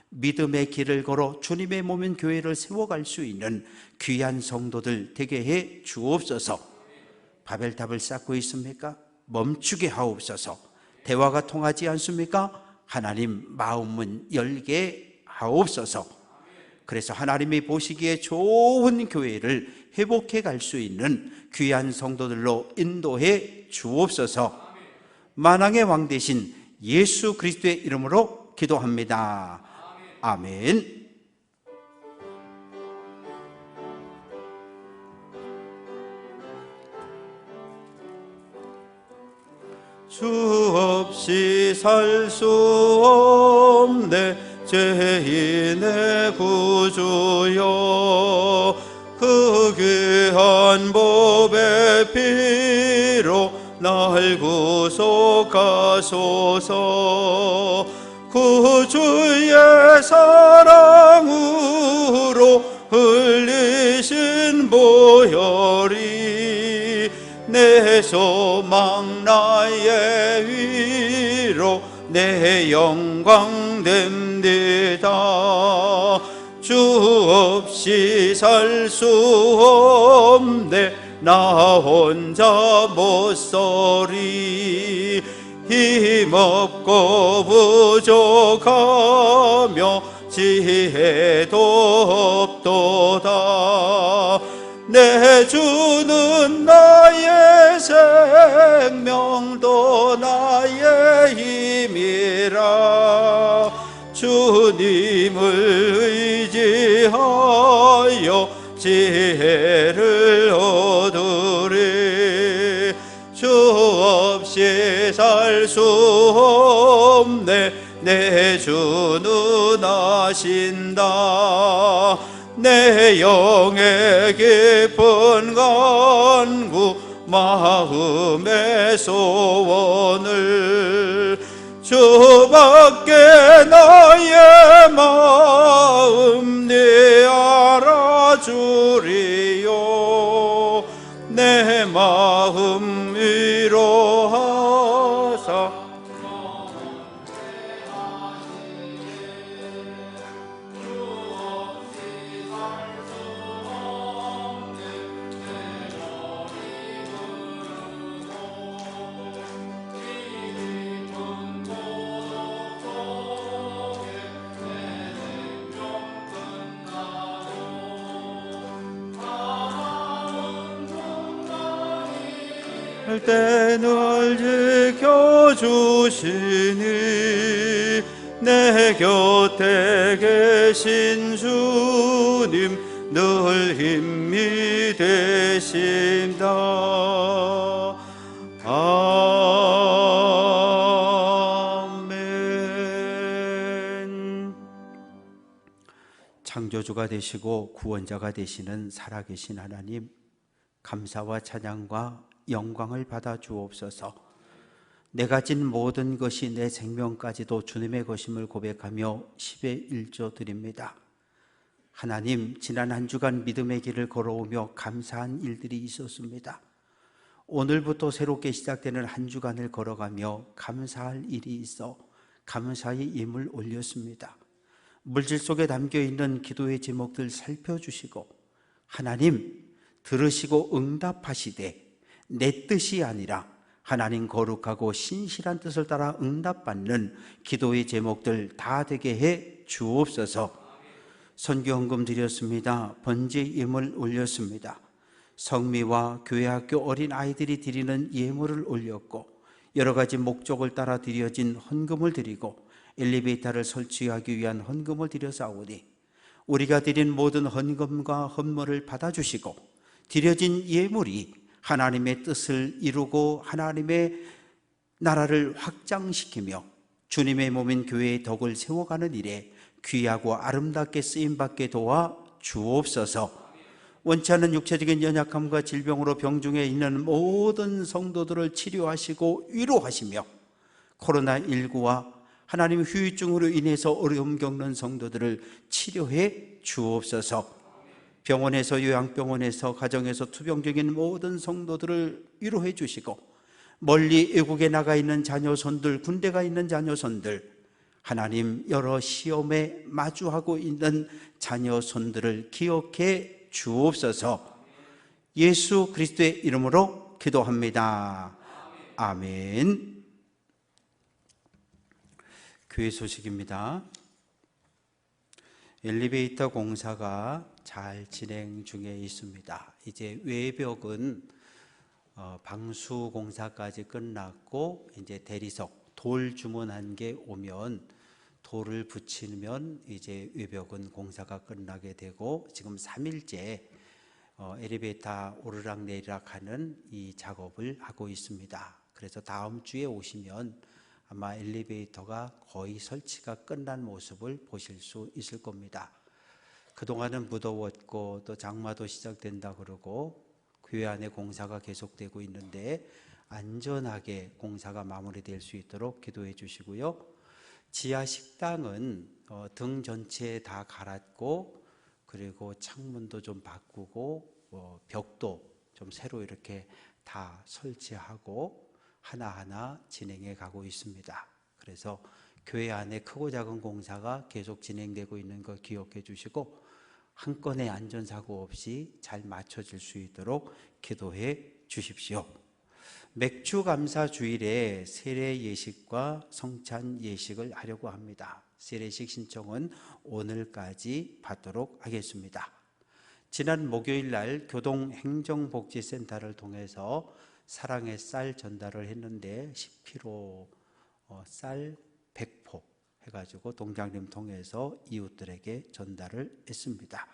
믿음의 길을 걸어 주님의 몸인 교회를 세워갈 수 있는 귀한 성도들 되게 해 주옵소서. 바벨탑을 쌓고 있습니까? 멈추게 하옵소서. 대화가 통하지 않습니까? 하나님 마음은 열게 하옵소서. 그래서 하나님이 보시기에 좋은 교회를 회복해 갈 수 있는 귀한 성도들로 인도해 주옵소서. 만왕의 왕 되신 예수 그리스도의 이름으로 기도합니다. 아멘.
주 없이 살 수 없네 죄인의 구주여 그 귀한 법의 피로 날 구속하소서 구주의 사랑으로 흘리신 보혈이 내 소망 나의 위로 내 영광 됩니다. 주 없이 살 수 없네 나 혼자 못서리 힘없고 부족하며 지혜도 없도다 내 주는 나의 생명도 나의 힘이라 주님을 의지하여 지혜를 얻으리 주 없이 살 수 없네 내 주는 아신다 내 영의 깊은 간구 마음의 소원을 주밖에 나의 마음 네 알아주리요 내 마음 위로하사 때를 지켜주시니 내 곁에 계신 주님 늘 힘이 되신다. 아멘.
창조주가 되시고 구원자가 되시는 살아계신 하나님, 감사와 찬양과 영광을 받아 주옵소서. 내가 진 모든 것이 내 생명까지도 주님의 것임을 고백하며 10의 1조 드립니다. 하나님, 지난 한 주간 믿음의 길을 걸어오며 감사한 일들이 있었습니다. 오늘부터 새롭게 시작되는 한 주간을 걸어가며 감사할 일이 있어 감사의 임을 올렸습니다. 물질 속에 담겨있는 기도의 제목들 살펴주시고 하나님 들으시고 응답하시되 내 뜻이 아니라 하나님 거룩하고 신실한 뜻을 따라 응답받는 기도의 제목들 다 되게 해 주옵소서. 선교헌금 드렸습니다. 번제 예물 올렸습니다. 성미와 교회학교 어린아이들이 드리는 예물을 올렸고 여러 가지 목적을 따라 드려진 헌금을 드리고 엘리베이터를 설치하기 위한 헌금을 드려사오니 우리가 드린 모든 헌금과 헌물을 받아주시고 드려진 예물이 하나님의 뜻을 이루고 하나님의 나라를 확장시키며 주님의 몸인 교회의 덕을 세워가는 일에 귀하고 아름답게 쓰임받게 도와 주옵소서. 원치 않는 육체적인 연약함과 질병으로 병중에 있는 모든 성도들을 치료하시고 위로하시며 코로나19와 하나님 후유증으로 인해서 어려움 겪는 성도들을 치료해 주옵소서. 병원에서 요양병원에서 가정에서 투병 중인 모든 성도들을 위로해 주시고 멀리 외국에 나가 있는 자녀손들, 군대 가 있는 자녀손들, 하나님 여러 시험에 마주하고 있는 자녀손들을 기억해 주옵소서. 예수 그리스도의 이름으로 기도합니다. 아멘. 교회 소식입니다. 엘리베이터 공사가 잘 진행 중에 있습니다. 이제 외벽은 방수 공사까지 끝났고 이제 대리석 돌 주문한 게 오면 돌을 붙이면 이제 외벽은 공사가 끝나게 되고 지금 3일째 엘리베이터 오르락내리락 하는 이 작업을 하고 있습니다. 그래서 다음 주에 오시면 아마 엘리베이터가 거의 설치가 끝난 모습을 보실 수 있을 겁니다. 그동안은 무더웠고 또 장마도 시작된다 그러고 교회 안에 공사가 계속되고 있는데 안전하게 공사가 마무리될 수 있도록 기도해 주시고요. 지하 식당은 등 전체에 다 갈았고 그리고 창문도 좀 바꾸고 벽도 좀 새로 이렇게 다 설치하고 하나하나 진행해 가고 있습니다. 그래서 교회 안에 크고 작은 공사가 계속 진행되고 있는 거 기억해 주시고 한 건의 안전사고 없이 잘 맞춰질 수 있도록 기도해 주십시오. 맥주 감사 주일에 세례 예식과 성찬 예식을 하려고 합니다. 세례식 신청은 오늘까지 받도록 하겠습니다. 지난 목요일 날 교동행정복지센터를 통해서 사랑의 쌀 전달을 했는데 10kg 쌀 100포 해가지고 동장님 통해서 이웃들에게 전달을 했습니다.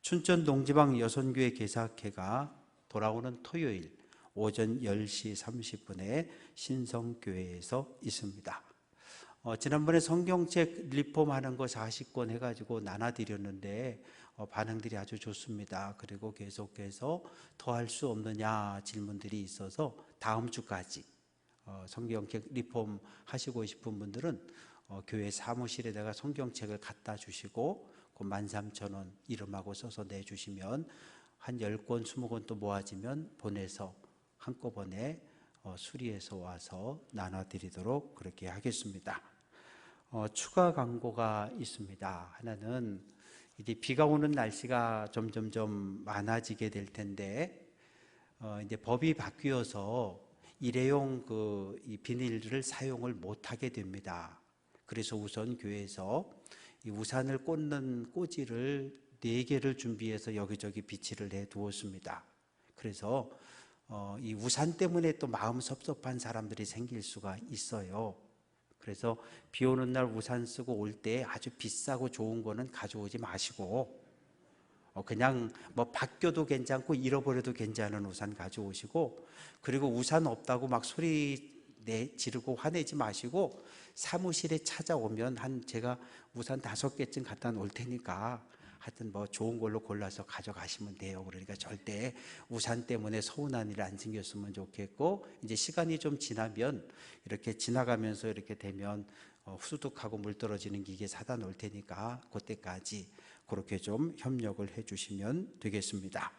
춘천 동지방 여선교회 개사회가 돌아오는 토요일 오전 10시 30분에 신성교회에서 있습니다. 지난번에 성경책 리폼하는 거 40권 해가지고 나눠드렸는데 반응들이 아주 좋습니다. 그리고 계속해서 더 할 수 없느냐 질문들이 있어서 다음 주까지 성경책 리폼 하시고 싶은 분들은 교회 사무실에다가 성경책을 갖다 주시고 그 13,000원 이름하고 써서 내주시면 한 10권, 20권 또 모아지면 보내서 한꺼번에 수리해서 와서 나눠드리도록 그렇게 하겠습니다. 추가 광고가 있습니다. 하나는 이제 비가 오는 날씨가 점점점 많아지게 될 텐데 이제 법이 바뀌어서 일회용 이 비닐을 사용을 못하게 됩니다. 그래서 우선 교회에서 이 우산을 꽂는 꽂이를 4개를 준비해서 여기저기 비치를 해 두었습니다. 그래서 이 우산 때문에 또 마음 섭섭한 사람들이 생길 수가 있어요. 그래서 비 오는 날 우산 쓰고 올 때 아주 비싸고 좋은 거는 가져오지 마시고 그냥 뭐 바뀌어도 괜찮고 잃어버려도 괜찮은 우산 가져오시고, 그리고 우산 없다고 막 소리 지르고 화내지 마시고 사무실에 찾아오면 제가 우산 5개쯤 갖다 놓을 테니까 하여튼 뭐 좋은 걸로 골라서 가져가시면 돼요. 그러니까 절대 우산 때문에 서운한 일 안 생겼으면 좋겠고, 이제 시간이 좀 지나면 이렇게 지나가면서 이렇게 되면 후두둑하고 물 떨어지는 기계 사다 놓을 테니까 그때까지 그렇게 좀 협력을 해 주시면 되겠습니다.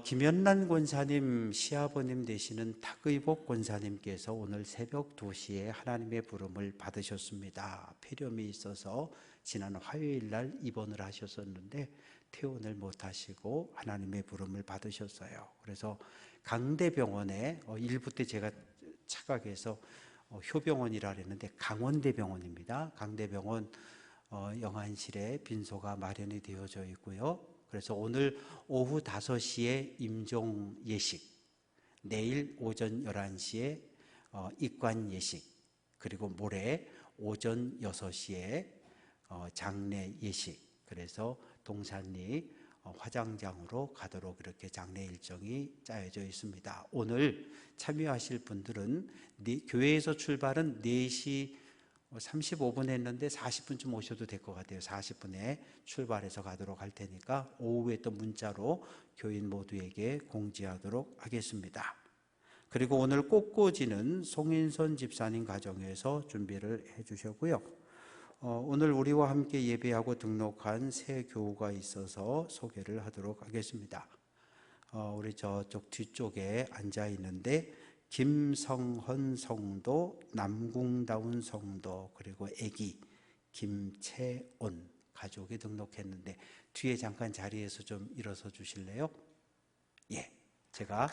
김연란 권사님 시아버님 되시는 탁의복 권사님께서 오늘 새벽 2시에 하나님의 부름을 받으셨습니다. 폐렴이 있어서 지난 화요일 날 입원을 하셨었는데 퇴원을 못하시고 하나님의 부름을 받으셨어요. 그래서 강대병원에 일부 때 제가 착각해서 효병원이라 그랬는데 강원대병원입니다. 강대병원 영안실에 빈소가 마련이 되어져 있고요. 그래서 오늘 오후 5시에 임종 예식, 내일 오전 11시에 입관 예식, 그리고 모레 오전 6시에 장례 예식. 그래서 동산리 화장장으로 가도록 이렇게 장례 일정이 짜여져 있습니다. 오늘 참여하실 분들은 교회에서 출발은 4시 35분 했는데 40분쯤 오셔도 될 것 같아요. 40분에 출발해서 가도록 할 테니까 오후에 또 문자로 교인 모두에게 공지하도록 하겠습니다. 그리고 오늘 꽃꽂이는 송인선 집사님 가정에서 준비를 해 주셨고요. 오늘 우리와 함께 예배하고 등록한 새 교우가 있어서 소개를 하도록 하겠습니다. 우리 저쪽 뒤쪽에 앉아 있는데 김성헌 성도, 남궁다운 성도, 그리고 아기 김채온 가족이 등록했는데 뒤에 잠깐 자리에서 좀 일어서 주실래요? 예, 제가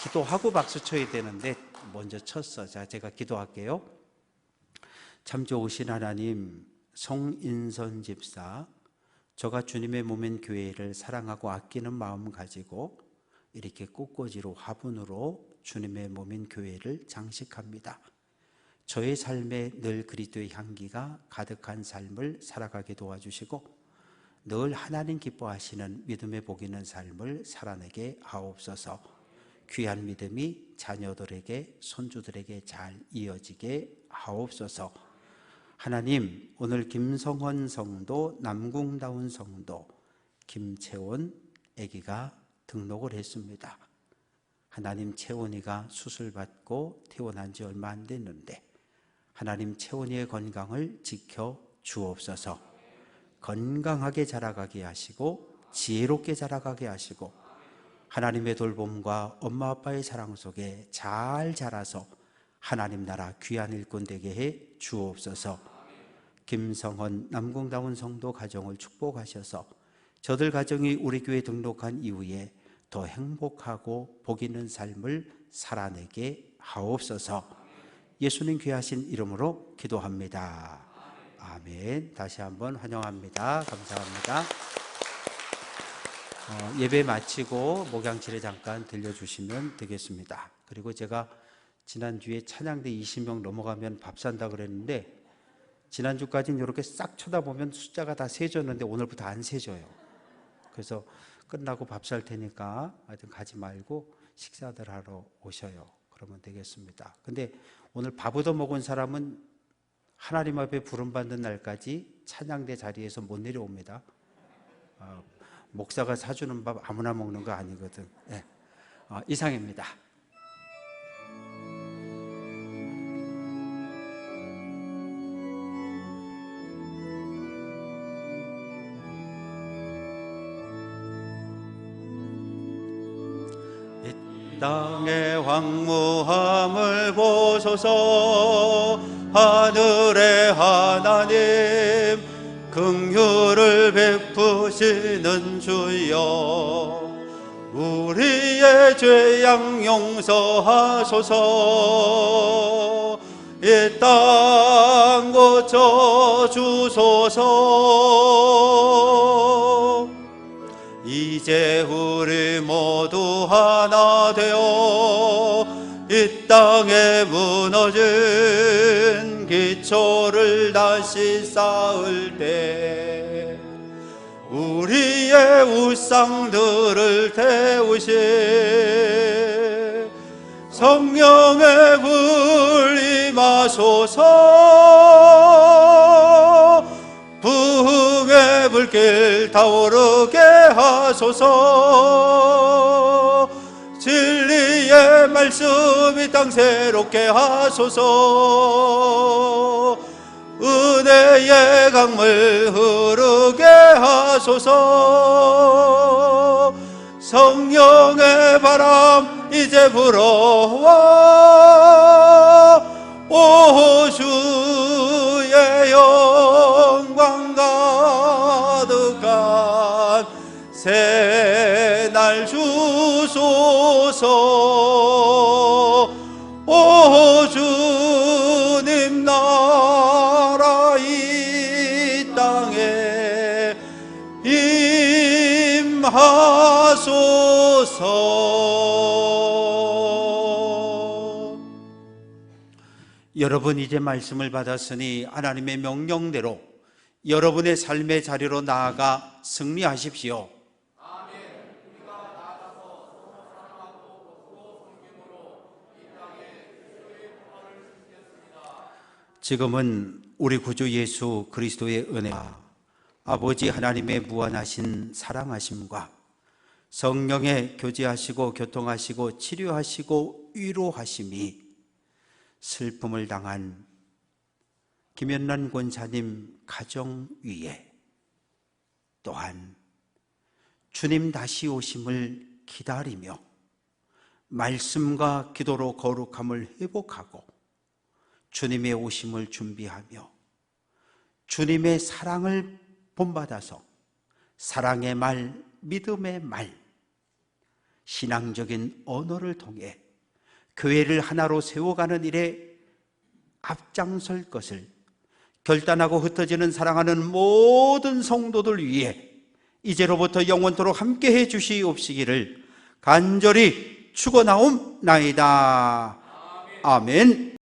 기도하고 박수 쳐야 되는데 먼저 쳤어. 자, 제가 기도할게요. 참 좋으신 하나님, 송인선 집사, 저가 주님의 몸인 교회를 사랑하고 아끼는 마음 가지고 이렇게 꽃꽂이로 화분으로 주님의 몸인 교회를 장식합니다. 저의 삶에 늘 그리스도의 향기가 가득한 삶을 살아가게 도와주시고 늘 하나님 기뻐하시는 믿음의 복 있는 삶을 살아내게 하옵소서. 귀한 믿음이 자녀들에게 손주들에게 잘 이어지게 하옵소서. 하나님, 오늘 김성헌 성도, 남궁다운 성도, 김채원 아기가 등록을 했습니다. 하나님, 채원이가 수술받고 퇴원한 지 얼마 안 됐는데 하나님, 채원이의 건강을 지켜 주옵소서. 건강하게 자라가게 하시고 지혜롭게 자라가게 하시고 하나님의 돌봄과 엄마 아빠의 사랑 속에 잘 자라서 하나님 나라 귀한 일꾼 되게 해 주옵소서. 김성헌 남궁다운 성도 가정을 축복하셔서 저들 가정이 우리 교회 등록한 이후에 더 행복하고 복 있는 삶을 살아내게 하옵소서. 예수님 귀하신 이름으로 기도합니다. 아멘. 다시 한번 환영합니다. 감사합니다. 예배 마치고 목양실에 잠깐 들려주시면 되겠습니다. 그리고 제가 지난주에 찬양대 20명 넘어가면 밥 산다 그랬는데 지난주까지는 이렇게 싹 쳐다보면 숫자가 다 세졌는데 오늘부터 안 세져요. 그래서 끝나고 밥 살 테니까 하여튼 가지 말고 식사들 하러 오셔요. 그러면 되겠습니다. 근데 오늘 밥 얻어 먹은 사람은 하나님 앞에 부름받는 날까지 찬양대 자리에서 못 내려옵니다. 목사가 사주는 밥 아무나 먹는 거 아니거든. 네. 이상입니다.
땅의 황무함을 보소서. 하늘의 하나님, 긍휼을 베푸시는 주여, 우리의 죄악 용서하소서. 이 땅 고쳐 주소서. 이제 우리 모두 하나 되어 이 땅에 무너진 기초를 다시 쌓을 때 우리의 우상들을 태우시 성령의 불 임하소서. 부흥의 불길 타오르게 하소서. 진리의 말씀이 땅 새롭게 하소서. 은혜 죄의 강물 흐르게 하소서. 성령의 바람 이제 불어와 오 주의 영광 가득한 새날 주소서. 오 주님 나라 이 땅에 임하소서.
여러분 이제 말씀을 받았으니 하나님의 명령대로 여러분의 삶의 자리로 나아가 승리하십시오. 지금은 우리 구주 예수 그리스도의 은혜와 아버지 하나님의 무한하신 사랑하심과 성령의 교제하시고 교통하시고 치료하시고 위로하심이 슬픔을 당한 김연란 권사님 가정 위에, 또한 주님 다시 오심을 기다리며 말씀과 기도로 거룩함을 회복하고 주님의 오심을 준비하며 주님의 사랑을 본받아서 사랑의 말, 믿음의 말, 신앙적인 언어를 통해 교회를 하나로 세워가는 일에 앞장설 것을 결단하고 흩어지는 사랑하는 모든 성도들 위해 이제로부터 영원토록 함께해 주시옵시기를 간절히 축원하옵나이다. 아멘.